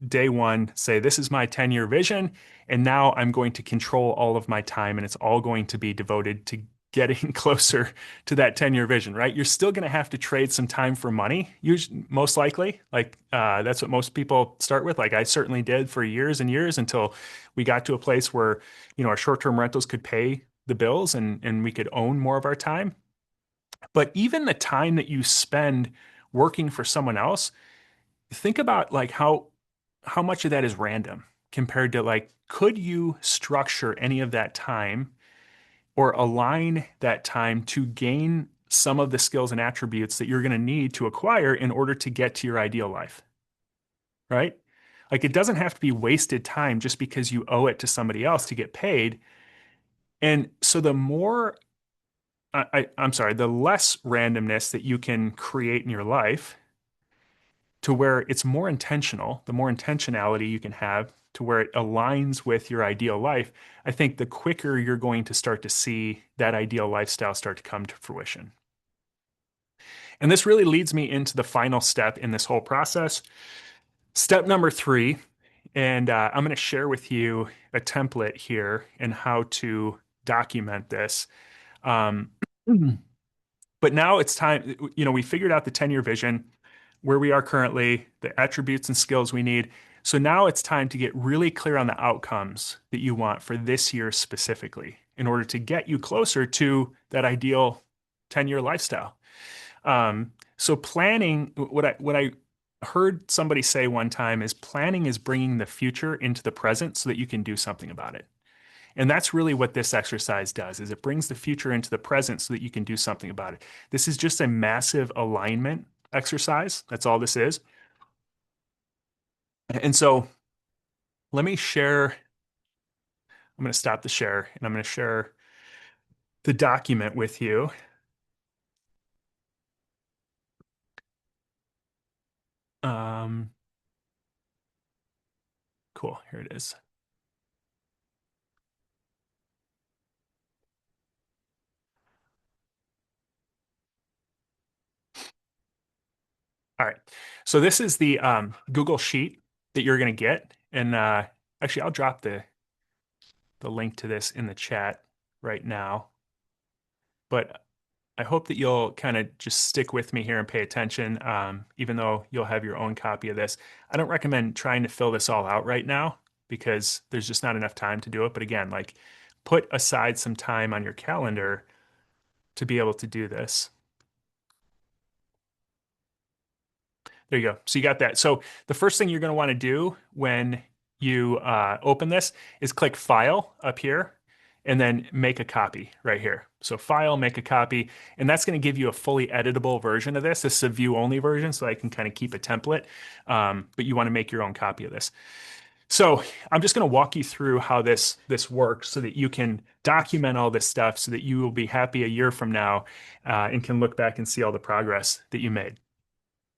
day one, say, this is my 10-year vision, and now I'm going to control all of my time, and it's all going to be devoted to getting closer to that 10-year vision, right? You're still going to have to trade some time for money, most likely. Like that's what most people start with. Like I certainly did for years and years until we got to a place where, our short-term rentals could pay the bills and we could own more of our time. But even the time that you spend working for someone else, think about like how much of that is random compared to like could you structure any of that time or align that time to gain some of the skills and attributes that you're going to need to acquire in order to get to your ideal life, right? Like it doesn't have to be wasted time just because you owe it to somebody else to get paid. And so the more I'm sorry, the less randomness that you can create in your life to where it's more intentional, the more intentionality you can have to where it aligns with your ideal life, I think the quicker you're going to start to see that ideal lifestyle start to come to fruition. And this really leads me into the final step in this whole process. Step number three, and I'm going to share with you a template here and how to document this. Um, But now it's time, we figured out the 10-year vision, where we are currently, the attributes and skills we need. So now it's time to get really clear on the outcomes that you want for this year specifically in order to get you closer to that ideal 10-year lifestyle. So planning, what I heard somebody say one time is planning is bringing the future into the present so that you can do something about it. And that's really what this exercise does, is it brings the future into the present so that you can do something about it. This is just a massive alignment exercise. That's all this is. And so let me share. I'm going to stop the share and I'm going to share the document with you. Um, cool. Here it is. All right. So this is the Google Sheet that you're going to get. And actually, I'll drop the link to this in the chat right now. But I hope that you'll kind of just stick with me here and pay attention, even though you'll have your own copy of this. I don't recommend trying to fill this all out right now because there's just not enough time to do it. But again, like put aside some time on your calendar to be able to do this. There you go. So you got that. So the first thing you're going to want to do when you open this is click File up here and then make a copy right here. So File, make a copy, and that's going to give you a fully editable version of this. This is a view-only version, so I can kind of keep a template, but you want to make your own copy of this. So I'm just going to walk you through how this works so that you can document all this stuff so that you will be happy a year from now and can look back and see all the progress that you made.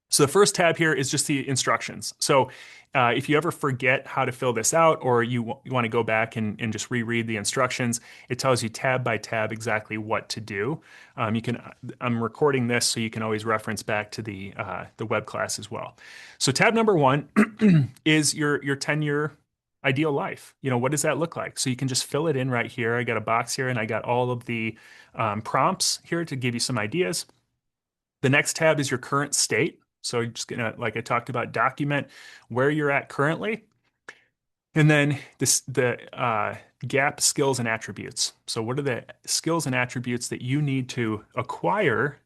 So the first tab here is just the instructions. So if you ever forget how to fill this out or you want to go back and just reread the instructions, it tells you tab by tab exactly what to do. I'm recording this so you can always reference back to the web class as well. So tab number one is your 10-year ideal life. What does that look like? So you can just fill it in right here. I got a box here and I got all of the prompts here to give you some ideas. The next tab is your current state. So you're just gonna, like I talked about, document where you're at currently. And then the gap skills and attributes. So what are the skills and attributes that you need to acquire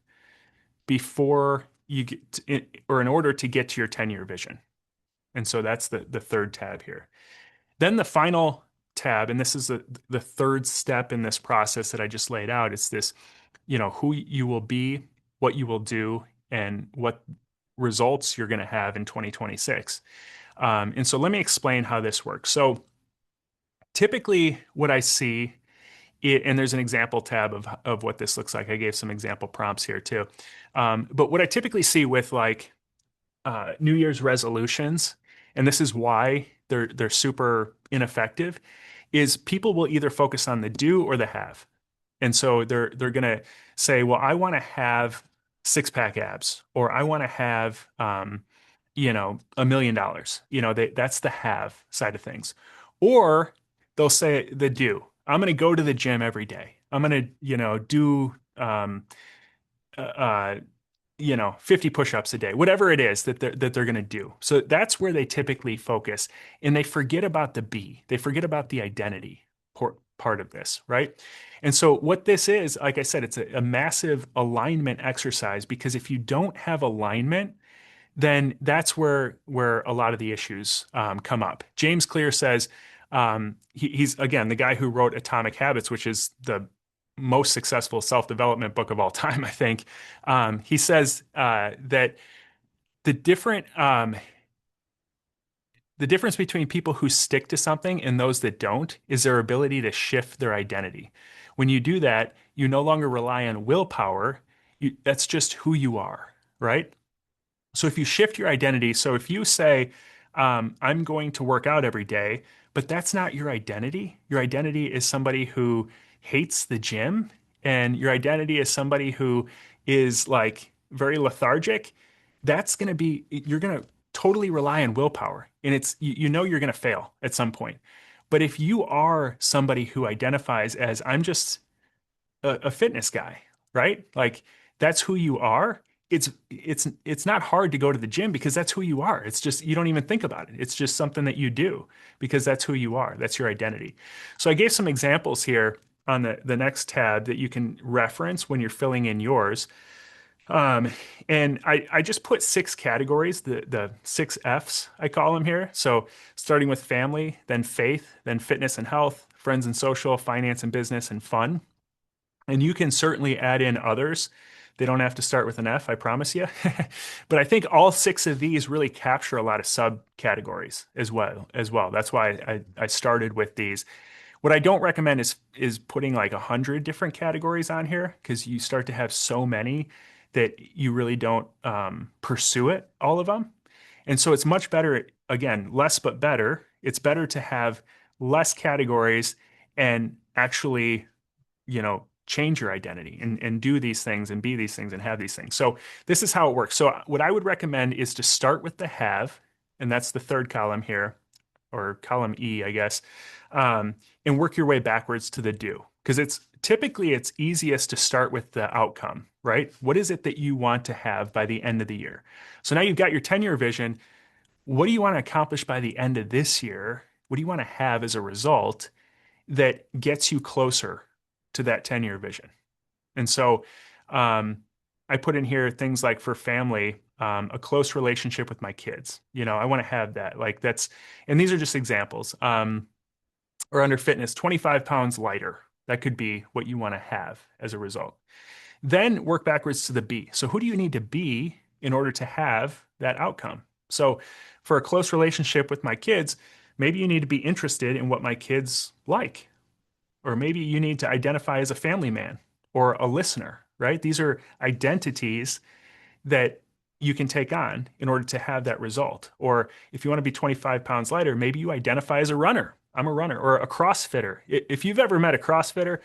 before you get or in order to get to your 10-year vision? And so that's the third tab here. Then the final tab, and this is the third step in this process that I just laid out. It's this, who you will be, what you will do, and what results you're going to have in 2026. And so let me explain how this works. So typically what I see, and there's an example tab of what this looks like. I gave some example prompts here too. But what I typically see with like New Year's resolutions, and this is why they're super ineffective, is people will either focus on the do or the have. And so they're going to say, well, I want to have six pack abs, or I want to have, $1 million. That's the have side of things. Or they'll say the do. I'm going to go to the gym every day. I'm going to, do, uh, uh, 50 push-ups a day, whatever it is that they're going to do. So that's where they typically focus, and they forget about the B. They forget about the identity part of this, right? And so what this is, like I said, it's a massive alignment exercise, because if you don't have alignment, then that's where a lot of the issues come up. James Clear says he's again the guy who wrote Atomic Habits, which is the most successful self-development book of all time, I think. He says that the different the difference between people who stick to something and those that don't is their ability to shift their identity. When you do that, you no longer rely on willpower. That's just who you are, right? So if you shift your identity, so if you say, I'm going to work out every day, but that's not your identity is somebody who hates the gym, and your identity is somebody who is like very lethargic, you're going to totally rely on willpower. And you know you're going to fail at some point. But if you are somebody who identifies as, I'm just a fitness guy, right? Like that's who you are. It's not hard to go to the gym because that's who you are. It's just you don't even think about it. It's just something that you do because that's who you are. That's your identity. So I gave some examples here on the next tab that you can reference when you're filling in yours. Um, and I just put six categories, the six F's I call them here. So starting with family, then faith, then fitness and health, friends and social, finance and business, and fun. And you can certainly add in others. They don't have to start with an F, I promise you. But I think all six of these really capture a lot of subcategories as well. That's why I started with these. What I don't recommend is putting like 100 different categories on here, because you start to have so many that you really don't pursue it, all of them. And so it's much better, again, less but better. It's better to have less categories and actually change your identity and do these things and be these things and have these things. So this is how it works. So what I would recommend is to start with the have, and that's the third column here, or column E, I guess, and work your way backwards to the do. Because it's easiest to start with the outcome, right? What is it that you want to have by the end of the year? So now you've got your 10-year vision. What do you want to accomplish by the end of this year? What do you want to have as a result that gets you closer to that 10-year vision? And so I put in here things like, for family, a close relationship with my kids. I want to have that. And these are just examples. Or under fitness, 25 pounds lighter. That could be what you want to have as a result. Then work backwards to the B. So who do you need to be in order to have that outcome? So for a close relationship with my kids, maybe you need to be interested in what my kids like. Or maybe you need to identify as a family man or a listener, right? These are identities that you can take on in order to have that result. Or if you want to be 25 pounds lighter, maybe you identify as a runner. I'm a runner, or a CrossFitter. If you've ever met a CrossFitter,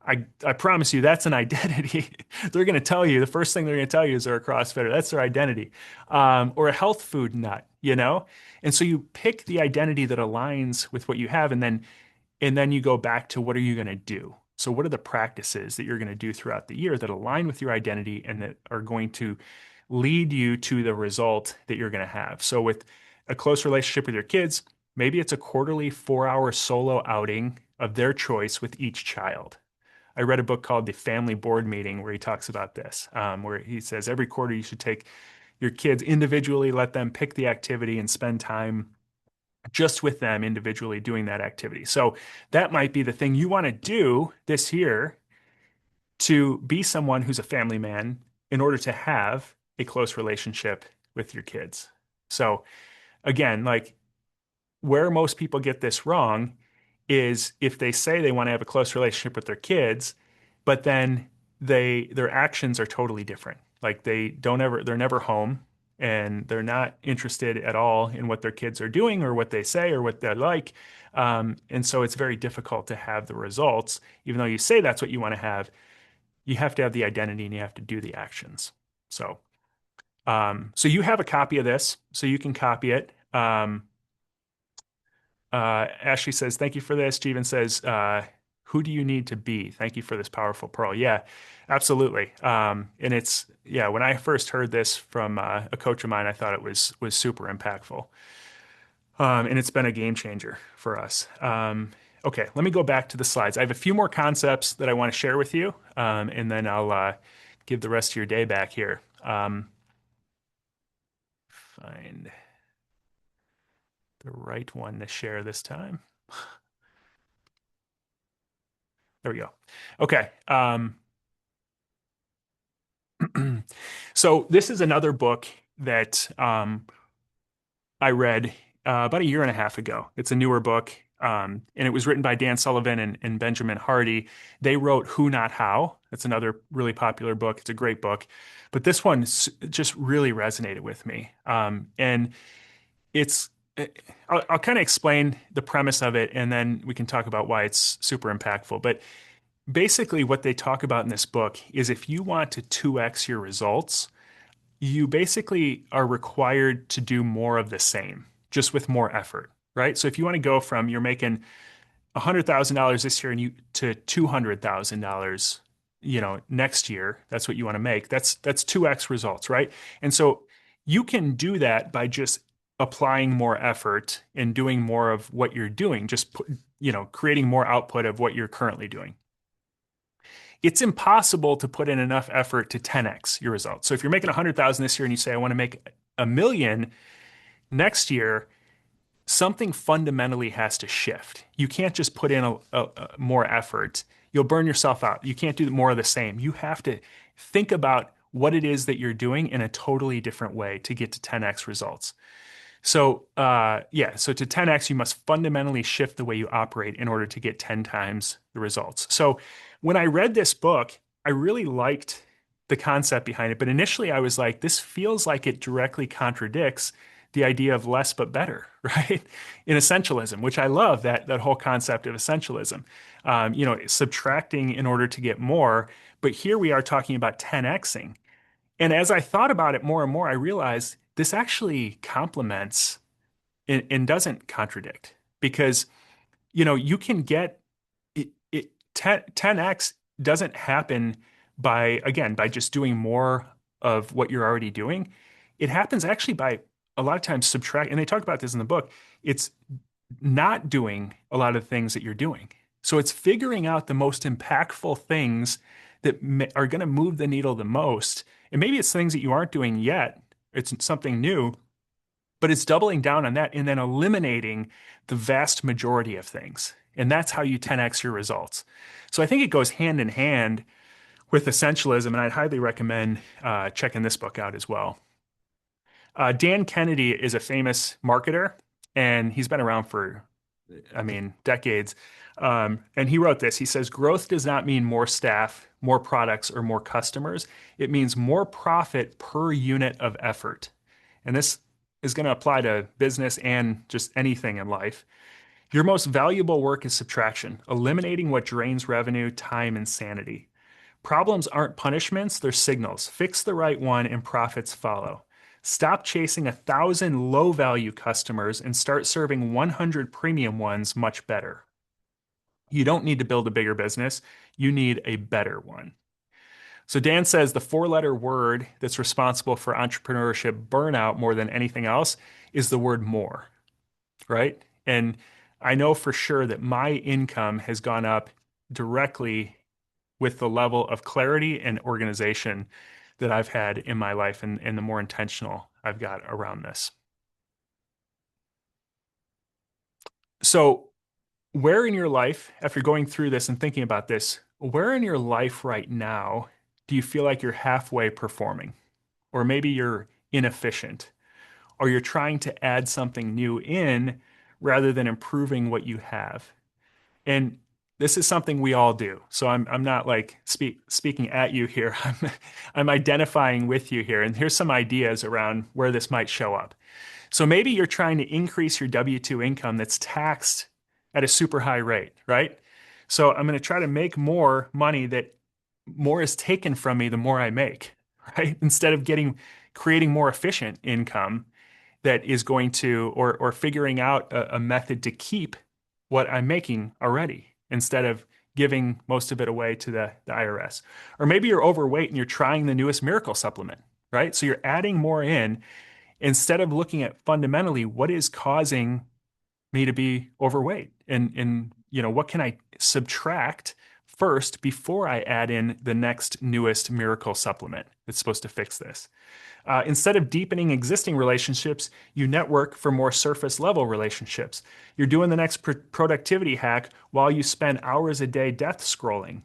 I promise you that's an identity. They're going to tell you, the first thing they're going to tell you is they're a CrossFitter. That's their identity. Or a health food nut, And so you pick the identity that aligns with what you have, and then you go back to, what are you going to do? So what are the practices that you're going to do throughout the year that align with your identity and that are going to lead you to the result that you're going to have? So with a close relationship with your kids, maybe it's a quarterly 4-hour solo outing of their choice with each child. I read a book called The Family Board Meeting where he talks about this, where he says every quarter you should take your kids individually, let them pick the activity and spend time just with them individually doing that activity. So that might be the thing you want to do this year to be someone who's a family man in order to have a close relationship with your kids. So again, like, where most people get this wrong is if they say they want to have a close relationship with their kids, but then their actions are totally different. Like they're never home, and they're not interested at all in what their kids are doing or what they say or what they're like. And so it's very difficult to have the results, even though you say that's what you want to have. You have to have the identity and you have to do the actions. So you have a copy of this, so you can copy it. Ashley says, thank you for this. Jeevan says, who do you need to be? Thank you for this powerful pearl. Yeah, absolutely. And yeah, when I first heard this from a coach of mine, I thought it was super impactful. And it's been a game changer for us. Okay, let me go back to the slides. I have a few more concepts that I want to share with you, and then I'll give the rest of your day back here. Find the right one to share this time. There we go. Okay. So this is another book that I read about a year and a half ago. It's a newer book, and it was written by Dan Sullivan and Benjamin Hardy. They wrote Who Not How. That's another really popular book. It's a great book, but this one just really resonated with me. And it's I'll kind of explain the premise of it, and then we can talk about why it's super impactful. But basically, what they talk about in this book is if you want to 2x your results, you basically are required to do more of the same, just with more effort, right? So if you want to go from you're making $100,000 this year and you to $200,000, next year, that's what you want to make. That's 2x results, right? And so you can do that by just applying more effort and doing more of what you're doing, just creating more output of what you're currently doing. It's impossible to put in enough effort to 10x your results. So if you're making 100,000 this year and you say, I want to make a million next year, something fundamentally has to shift. You can't just put in more effort. You'll burn yourself out. You can't do more of the same. You have to think about what it is that you're doing in a totally different way to get to 10x results. So so to 10x, you must fundamentally shift the way you operate in order to get 10 times the results. So when I read this book, I really liked the concept behind it. But initially I was like, this feels like it directly contradicts the idea of less but better, right? In essentialism, which I love that whole concept of essentialism. Subtracting in order to get more. But here we are talking about 10xing. And as I thought about it more and more, I realized this actually complements and doesn't contradict because, you can get it 10x doesn't happen by just doing more of what you're already doing. It happens actually by a lot of times subtract, and they talk about this in the book. It's not doing a lot of things that you're doing. So it's figuring out the most impactful things that are going to move the needle the most. And maybe it's things that you aren't doing yet. It's something new, but it's doubling down on that and then eliminating the vast majority of things. And that's how you 10x your results. So I think it goes hand in hand with essentialism, and I'd highly recommend checking this book out as well. Dan Kennedy is a famous marketer, and he's been around for, decades. And he wrote this. He says, growth does not mean more staff, more products, or more customers. It means more profit per unit of effort. And this is going to apply to business and just anything in life. Your most valuable work is subtraction, eliminating what drains revenue, time, and sanity. Problems aren't punishments, they're signals. Fix the right one and profits follow. Stop chasing 1,000 low-value customers and start serving 100 premium ones much better. You don't need to build a bigger business. You need a better one. So Dan says the four-letter word that's responsible for entrepreneurship burnout more than anything else is the word more, right? And I know for sure that my income has gone up directly with the level of clarity and organization that I've had in my life and the more intentional I've got around this. So, where in your life, after going through this and thinking about this, where in your life right now do you feel like you're halfway performing? Or maybe you're inefficient, or you're trying to add something new in rather than improving what you have. And this is something we all do. So I'm not like speaking at you here. I'm identifying with you here. And here's some ideas around where this might show up. So maybe you're trying to increase your W-2 income that's taxed at a super high rate, right? So I'm going to try to make more money that more is taken from me the more I make, right? Instead of creating more efficient income that is going to, or figuring out a method to keep what I'm making already instead of giving most of it away to the IRS. Or maybe you're overweight and you're trying the newest miracle supplement, right? So you're adding more in instead of looking at fundamentally what is causing me to be overweight and what can I subtract first before I add in the next newest miracle supplement that's supposed to fix this. Instead of deepening existing relationships, you network for more surface level relationships. You're doing the next productivity hack while you spend hours a day death scrolling,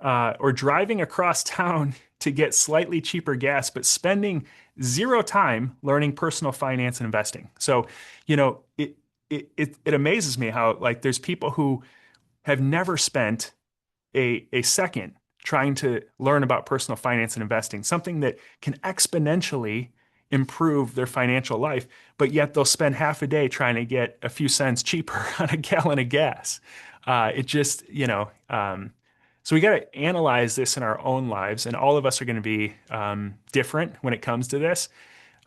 or driving across town to get slightly cheaper gas, but spending zero time learning personal finance and investing. So, you know, it amazes me how like there's people who have never spent a second trying to learn about personal finance and investing, something that can exponentially improve their financial life, but yet they'll spend half a day trying to get a few cents cheaper on a gallon of gas. It just, so we got to analyze this in our own lives, and all of us are going to be different when it comes to this.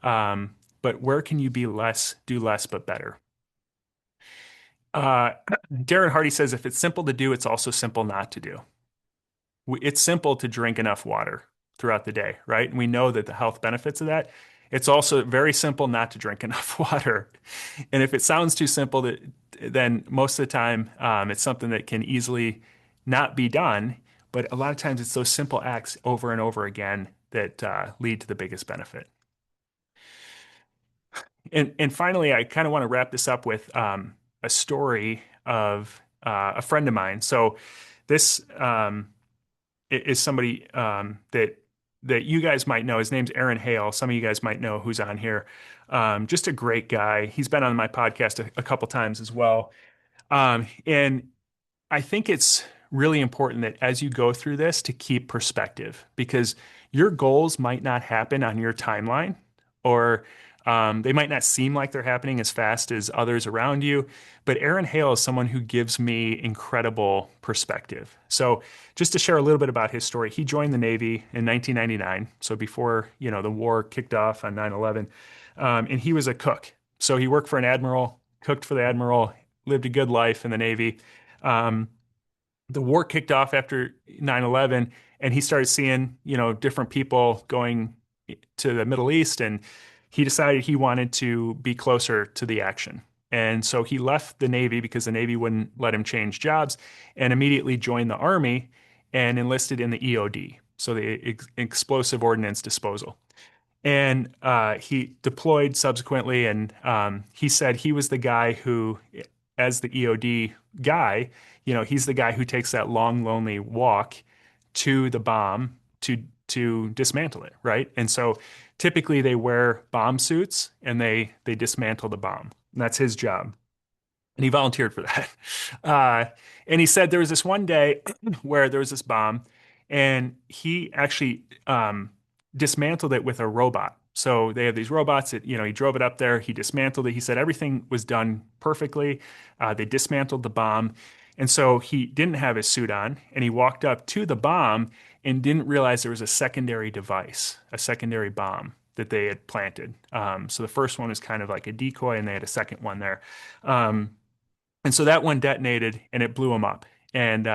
But where can you be less, do less, but better? Uh, Darren Hardy says, if it's simple to do, it's also simple not to do. It's simple to drink enough water throughout the day, right? And we know that the health benefits of that. It's also very simple not to drink enough water. And if it sounds too simple, then most of the time it's something that can easily not be done. But a lot of times it's those simple acts over and over again that lead to the biggest benefit. And finally, I kind of want to wrap this up with a story of a friend of mine. So this is somebody that you guys might know. His name's Aaron Hale. Some of you guys might know who's on here. Just a great guy. He's been on my podcast a couple times as well. And I think it's really important that as you go through this to keep perspective because your goals might not happen on your timeline or they might not seem like they're happening as fast as others around you. But Aaron Hale is someone who gives me incredible perspective. So just to share a little bit about his story, he joined the Navy in 1999. So before, the war kicked off on 9/11, and he was a cook. So he worked for an admiral, cooked for the admiral, lived a good life in the Navy. Um, the war kicked off after 9/11 and he started seeing, different people going to the Middle East and he decided he wanted to be closer to the action. And so he left the Navy because the Navy wouldn't let him change jobs and immediately joined the Army and enlisted in the EOD, so the Explosive Ordnance Disposal. And he deployed subsequently, and he said he was the guy who, as the EOD guy, he's the guy who takes that long, lonely walk to the bomb to dismantle it, right? And so typically they wear bomb suits and they dismantle the bomb. And that's his job. And he volunteered for that. Uh, and he said there was this one day where there was this bomb, and he actually dismantled it with a robot. So they have these robots that, he drove it up there, he dismantled it. He said everything was done perfectly. They dismantled the bomb. And so he didn't have his suit on, and he walked up to the bomb and didn't realize there was a secondary device, a secondary bomb that they had planted. So the first one was kind of like a decoy, and they had a second one there. And so that one detonated and it blew him up. And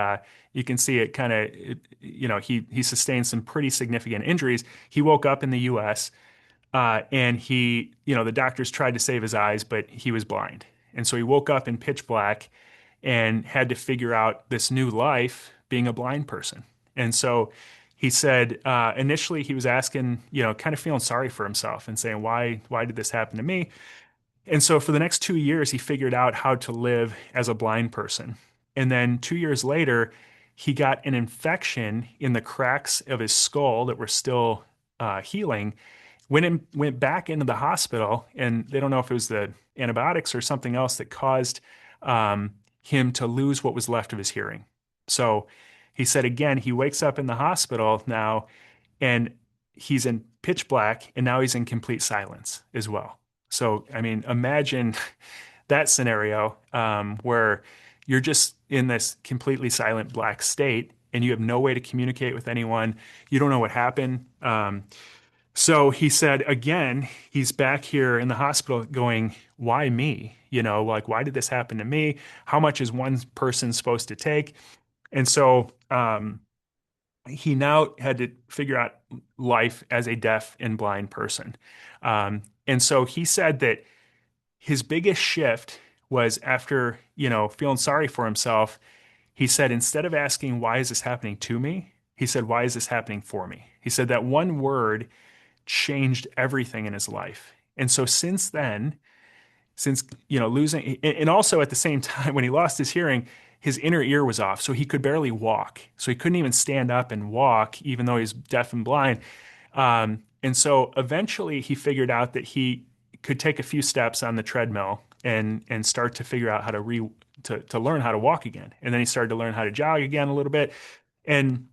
you can see it kind of, he sustained some pretty significant injuries. He woke up in the U.S. And the doctors tried to save his eyes, but he was blind. And so he woke up in pitch black and had to figure out this new life being a blind person. And so he said initially he was asking, kind of feeling sorry for himself and saying, why did this happen to me? And so for the next 2 years, he figured out how to live as a blind person. And then 2 years later, he got an infection in the cracks of his skull that were still healing. Went back into the hospital, and they don't know if it was the antibiotics or something else that caused him to lose what was left of his hearing. So he said again, he wakes up in the hospital now, and he's in pitch black, and now he's in complete silence as well. So, I mean, imagine that scenario where you're just in this completely silent black state and you have no way to communicate with anyone. You don't know what happened. So he said, again, he's back here in the hospital going, why me? Like, why did this happen to me? How much is one person supposed to take? And so he now had to figure out life as a deaf and blind person. And so he said that his biggest shift was after, feeling sorry for himself. He said, instead of asking, why is this happening to me? He said, why is this happening for me? He said that one word changed everything in his life. And so since then, since losing, and also at the same time when he lost his hearing, his inner ear was off, so he could barely walk. So he couldn't even stand up and walk, even though he's deaf and blind. And so eventually he figured out that he could take a few steps on the treadmill and start to figure out how to learn how to walk again. And then he started to learn how to jog again a little bit. And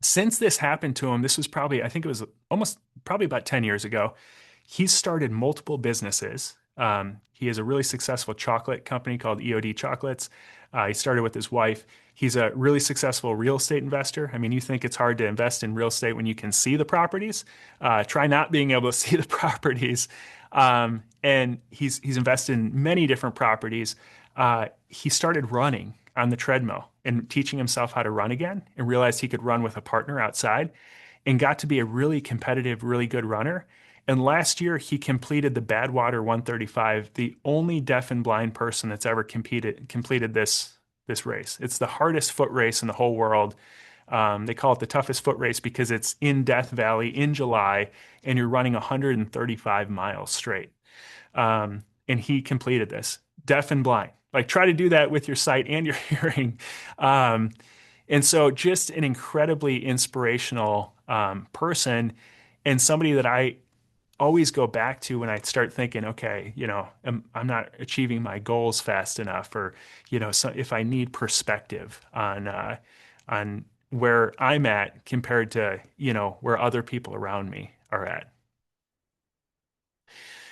since this happened to him, this was probably, I think it was almost probably about 10 years ago, he's started multiple businesses. He has a really successful chocolate company called EOD Chocolates. He started with his wife. He's a really successful real estate investor. I mean, you think it's hard to invest in real estate when you can see the properties. Try not being able to see the properties. And he's invested in many different properties. He started running on the treadmill and teaching himself how to run again and realized he could run with a partner outside and got to be a really competitive, really good runner. And last year, he completed the Badwater 135, the only deaf and blind person that's ever completed this race. It's the hardest foot race in the whole world. They call it the toughest foot race because it's in Death Valley in July, and you're running 135 miles straight. And he completed this, deaf and blind. Like, try to do that with your sight and your hearing. And so, just an incredibly inspirational person, and somebody that I always go back to when I start thinking, okay, I'm not achieving my goals fast enough, or so if I need perspective on where I'm at compared to where other people around me are at.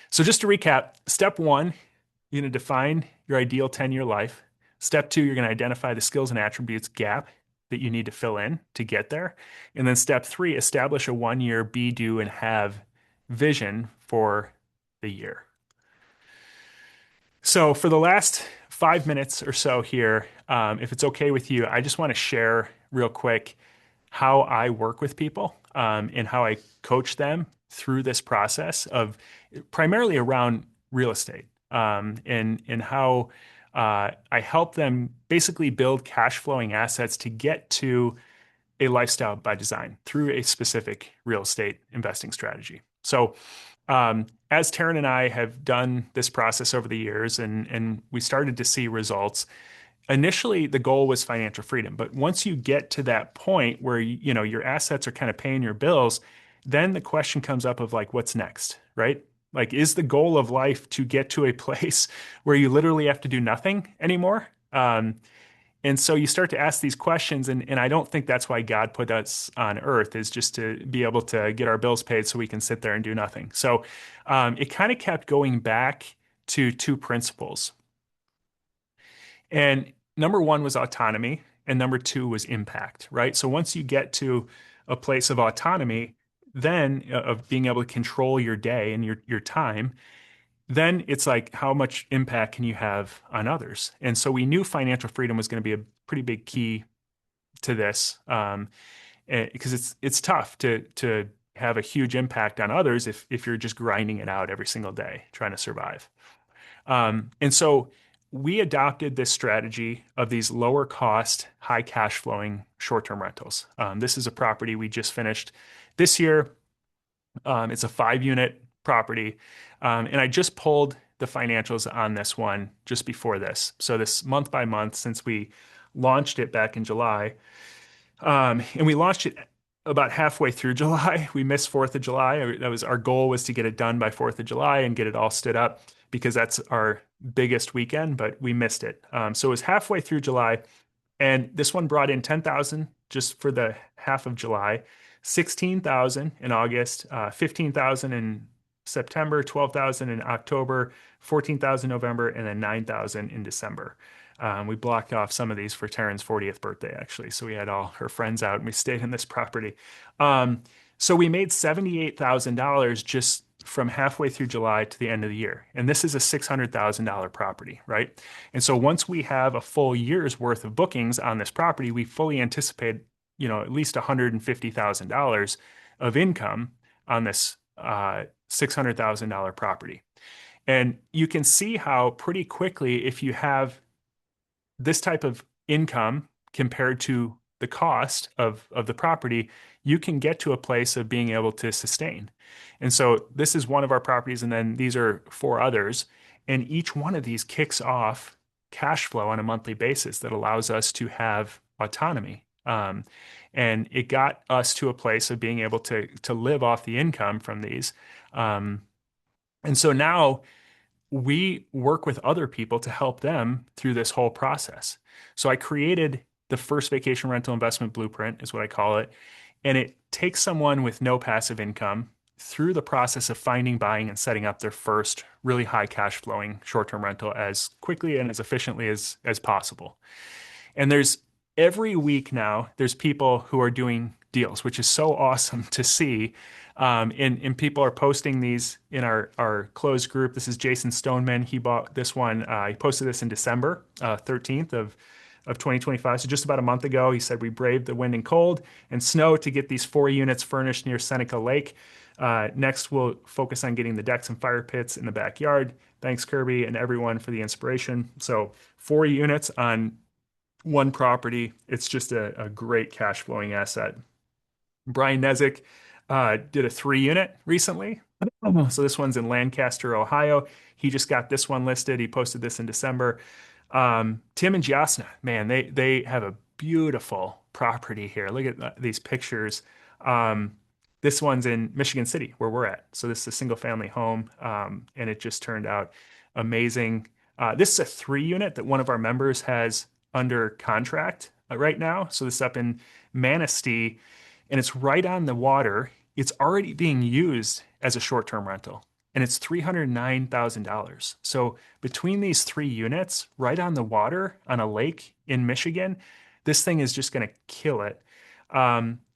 So just to recap, step one, you're going to define your ideal 10-year life. Step two, you're going to identify the skills and attributes gap that you need to fill in to get there. And then step three, establish a 1-year be, do, and have vision for the year. So for the last 5 minutes or so here, if it's okay with you, I just want to share real quick how I work with people and how I coach them through this process of primarily around real estate and how I help them basically build cash flowing assets to get to a lifestyle by design through a specific real estate investing strategy. So as Taryn and I have done this process over the years and we started to see results, initially the goal was financial freedom. But once you get to that point where your assets are kind of paying your bills, then the question comes up of like, what's next, right? Like, is the goal of life to get to a place where you literally have to do nothing anymore? And so you start to ask these questions, and I don't think that's why God put us on earth, is just to be able to get our bills paid so we can sit there and do nothing. So it kind of kept going back to two principles. And number one was autonomy, and number two was impact, right? So once you get to a place of autonomy, then of being able to control your day and your time, then it's like, how much impact can you have on others? And so we knew financial freedom was going to be a pretty big key to this, because it's tough to have a huge impact on others if you're just grinding it out every single day trying to survive. And so we adopted this strategy of these lower cost, high cash flowing short-term rentals. This is a property we just finished this year. It's a 5-unit property. And I just pulled the financials on this one just before this. So this month by month since we launched it back in July. And we launched it about halfway through July. We missed 4th of July. That was our goal, was to get it done by 4th of July and get it all stood up because that's our biggest weekend, but we missed it. So it was halfway through July, and this one brought in 10,000 just for the half of July, 16,000 in August, 15,000 in September, 12,000 in October, 14,000 November, and then 9,000 in December. We blocked off some of these for Taryn's 40th birthday, actually. So we had all her friends out and we stayed in this property. Um, so we made $78,000 just from halfway through July to the end of the year. And this is a $600,000 property, right? And so once we have a full year's worth of bookings on this property, we fully anticipate, at least $150,000 of income on this $600,000 property. And you can see how pretty quickly, if you have this type of income compared to the cost of the property, you can get to a place of being able to sustain. And so this is one of our properties, and then these are four others. And each one of these kicks off cash flow on a monthly basis that allows us to have autonomy. And it got us to a place of being able to live off the income from these. Um, and so now we work with other people to help them through this whole process. So I created the first vacation rental investment blueprint, is what I call it. And it takes someone with no passive income through the process of finding, buying, and setting up their first really high cash flowing short-term rental as quickly and as efficiently as possible. And there's every week now, there's people who are doing deals, which is so awesome to see. And people are posting these in our closed group. This is Jason Stoneman. He bought this one. He posted this in December 13th of 2025. So just about a month ago, he said, we braved the wind and cold and snow to get these 4 units furnished near Seneca Lake. Next, we'll focus on getting the decks and fire pits in the backyard. Thanks, Kirby, and everyone for the inspiration. So 4 units on one property. It's just a great cash flowing asset. Brian Nezik did a 3 unit recently. So this one's in Lancaster, Ohio. He just got this one listed. He posted this in December. Tim and Jasna, man, they have a beautiful property here. Look at these pictures. This one's in Michigan City, where we're at. So this is a single family home, and it just turned out amazing. This is a 3 unit that one of our members has under contract right now. So this is up in Manistee, and it's right on the water. It's already being used as a short-term rental, and it's $309,000. So between these 3 units, right on the water on a lake in Michigan, this thing is just going to kill it.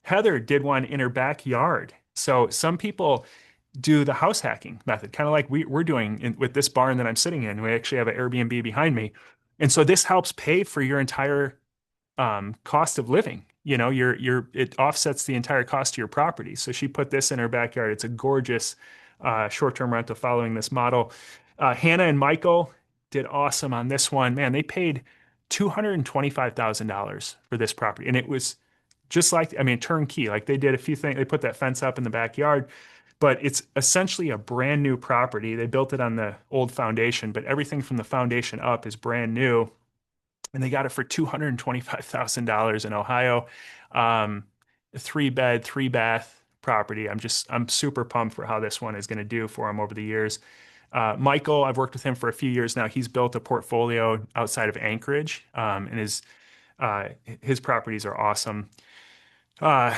Heather did one in her backyard. So some people do the house hacking method, kind of like we're doing with this barn that I'm sitting in. We actually have an Airbnb behind me. And so this helps pay for your entire cost of living. It offsets the entire cost of your property. So she put this in her backyard. It's a gorgeous short-term rental following this model. Hannah and Michael did awesome on this one. Man, they paid $225,000 for this property. And it was just like, I mean, turnkey. Like they did a few things. They put that fence up in the backyard, but it's essentially a brand new property. They built it on the old foundation, but everything from the foundation up is brand new. And they got it for $225,000 in Ohio. A 3-bed, 3-bath property. I'm super pumped for how this one is going to do for him over the years. Michael, I've worked with him for a few years now. He's built a portfolio outside of Anchorage, and his properties are awesome.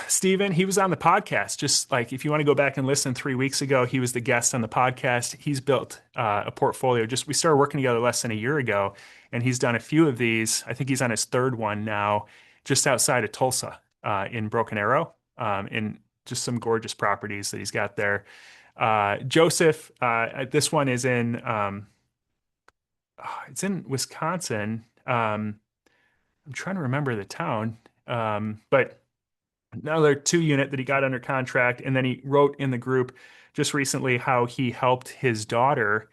Steven, he was on the podcast. Just like if you want to go back and listen, 3 weeks ago, he was the guest on the podcast. He's built a portfolio. We started working together less than a year ago, and he's done a few of these. I think he's on his third one now, just outside of Tulsa, in Broken Arrow, in just some gorgeous properties that he's got there. Joseph, this one is it's in Wisconsin. I'm trying to remember the town, but another 2 unit that he got under contract. And then he wrote in the group just recently how he helped his daughter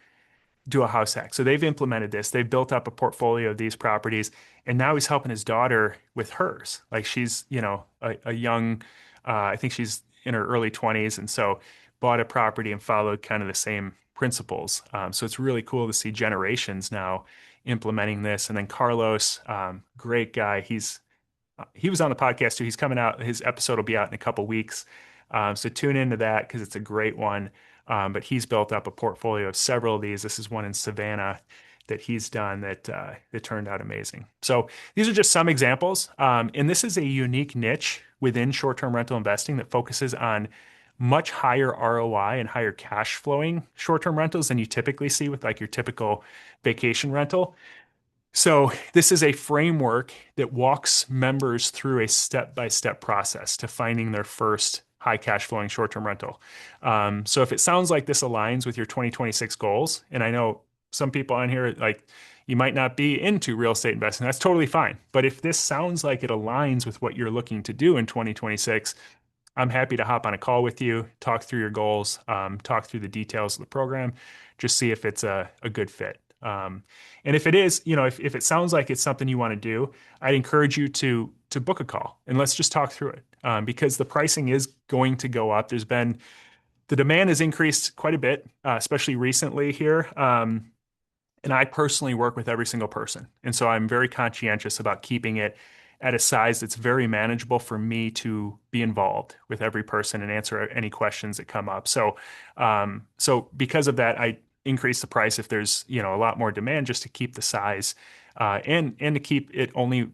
do a house hack. So they've implemented this. They've built up a portfolio of these properties, and now he's helping his daughter with hers. Like she's, a young, I think she's in her early 20s. And so bought a property and followed kind of the same principles. So it's really cool to see generations now implementing this. And then Carlos, great guy. He was on the podcast too. He's coming out. His episode will be out in a couple weeks. So tune into that because it's a great one. But he's built up a portfolio of several of these. This is one in Savannah that he's done that turned out amazing. So these are just some examples. And this is a unique niche within short-term rental investing that focuses on much higher ROI and higher cash flowing short-term rentals than you typically see with like your typical vacation rental. So this is a framework that walks members through a step-by-step process to finding their first high cash flowing short-term rental. So if it sounds like this aligns with your 2026 goals, and I know some people on here, like you might not be into real estate investing, that's totally fine. But if this sounds like it aligns with what you're looking to do in 2026, I'm happy to hop on a call with you, talk through your goals, talk through the details of the program, just see if it's a good fit. And if it is, if it sounds like it's something you want to do, I'd encourage you to book a call and let's just talk through it. Because the pricing is going to go up. The demand has increased quite a bit, especially recently here. And I personally work with every single person. And so I'm very conscientious about keeping it at a size that's very manageable for me to be involved with every person and answer any questions that come up. So because of that, I increase the price if there's, a lot more demand just to keep the size, and to keep it only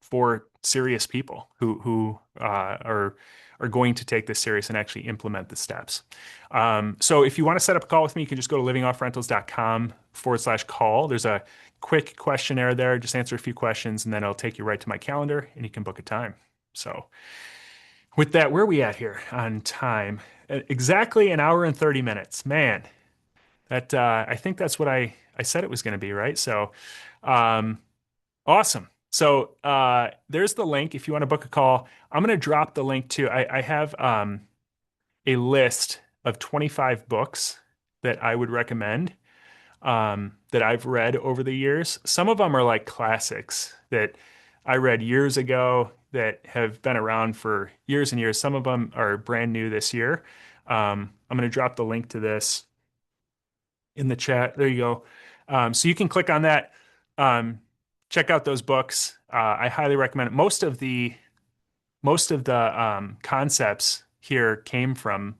for serious people who are going to take this serious and actually implement the steps. So if you want to set up a call with me, you can just go to livingoffrentals.com/call. There's a quick questionnaire there. Just answer a few questions, and then it'll take you right to my calendar, and you can book a time. So with that, where are we at here on time? Exactly an hour and 30 minutes. Man, that I think that's what I said it was going to be, right? So um, awesome. So there's the link if you want to book a call. I'm going to drop the link too. I have a list of 25 books that I would recommend, that I've read over the years. Some of them are like classics that I read years ago that have been around for years and years. Some of them are brand new this year. I'm going to drop the link to this in the chat. There you go. So you can click on that. Um, Check out those books. I highly recommend it. Most of the concepts here came from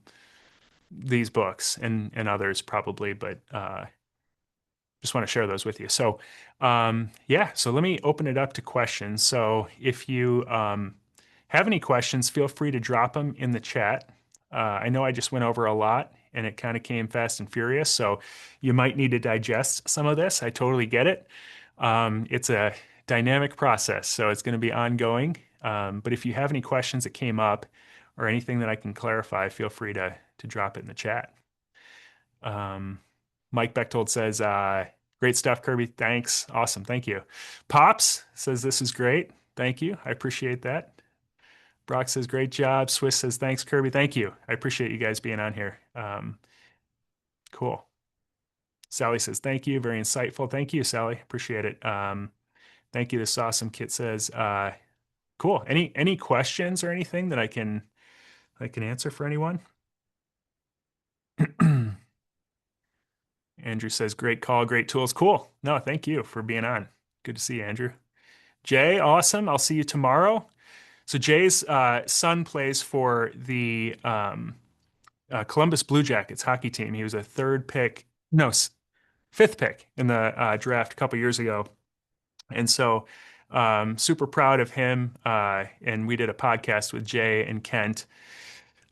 these books and others probably, but just want to share those with you. So yeah, so let me open it up to questions. So if you have any questions, feel free to drop them in the chat. I know I just went over a lot and it kind of came fast and furious, so you might need to digest some of this. I totally get it. It's a dynamic process, so it's going to be ongoing. But if you have any questions that came up or anything that I can clarify, feel free to drop it in the chat. Mike Bechtold says, great stuff, Kirby. Thanks. Awesome. Thank you. Pops says, this is great. Thank you. I appreciate that. Brock says, great job. Swiss says, thanks, Kirby. Thank you. I appreciate you guys being on here. Cool. Sally says, thank you. Very insightful. Thank you, Sally. Appreciate it. Thank you. This is awesome. Kit says, cool. Any questions or anything that I can answer for anyone? Andrew says, great call, great tools. Cool. No, thank you for being on. Good to see you, Andrew. Jay, awesome. I'll see you tomorrow. So Jay's son plays for the Columbus Blue Jackets hockey team. He was a third pick, no, fifth pick in the draft a couple years ago. And so super proud of him. And we did a podcast with Jay and Kent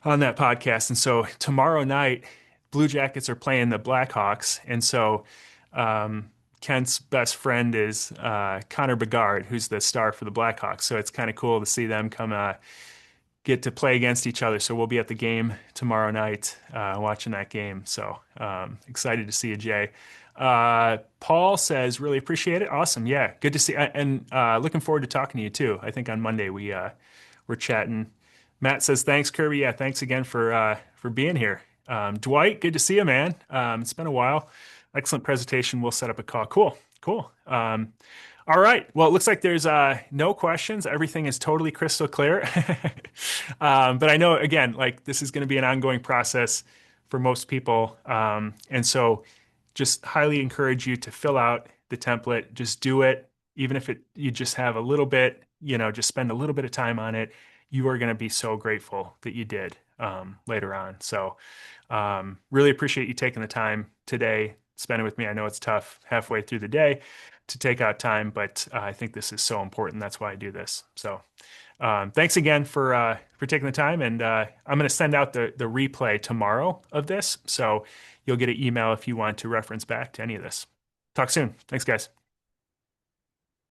on that podcast. And so tomorrow night, Blue Jackets are playing the Blackhawks. And so Kent's best friend is Connor Bedard, who's the star for the Blackhawks. So it's kind of cool to see them come get to play against each other. So we'll be at the game tomorrow night watching that game. So excited to see you, Jay. Paul says, really appreciate it. Awesome. Yeah, good to see. And looking forward to talking to you too. I think on Monday we're chatting. Matt says, thanks, Kirby. Yeah, thanks again for being here. Dwight, good to see you, man. It's been a while. Excellent presentation. We'll set up a call. Cool, cool. All right. Well, it looks like there's no questions. Everything is totally crystal clear. But I know, again, like this is going to be an ongoing process for most people. And so just highly encourage you to fill out the template. Just do it. Even if you just have a little bit, just spend a little bit of time on it. You are going to be so grateful that you did later on. So really appreciate you taking the time today, spending with me. I know it's tough halfway through the day to take out time, but I think this is so important. That's why I do this. So thanks again for taking the time. And I'm going to send out the replay tomorrow of this. So you'll get an email if you want to reference back to any of this. Talk soon. Thanks, guys.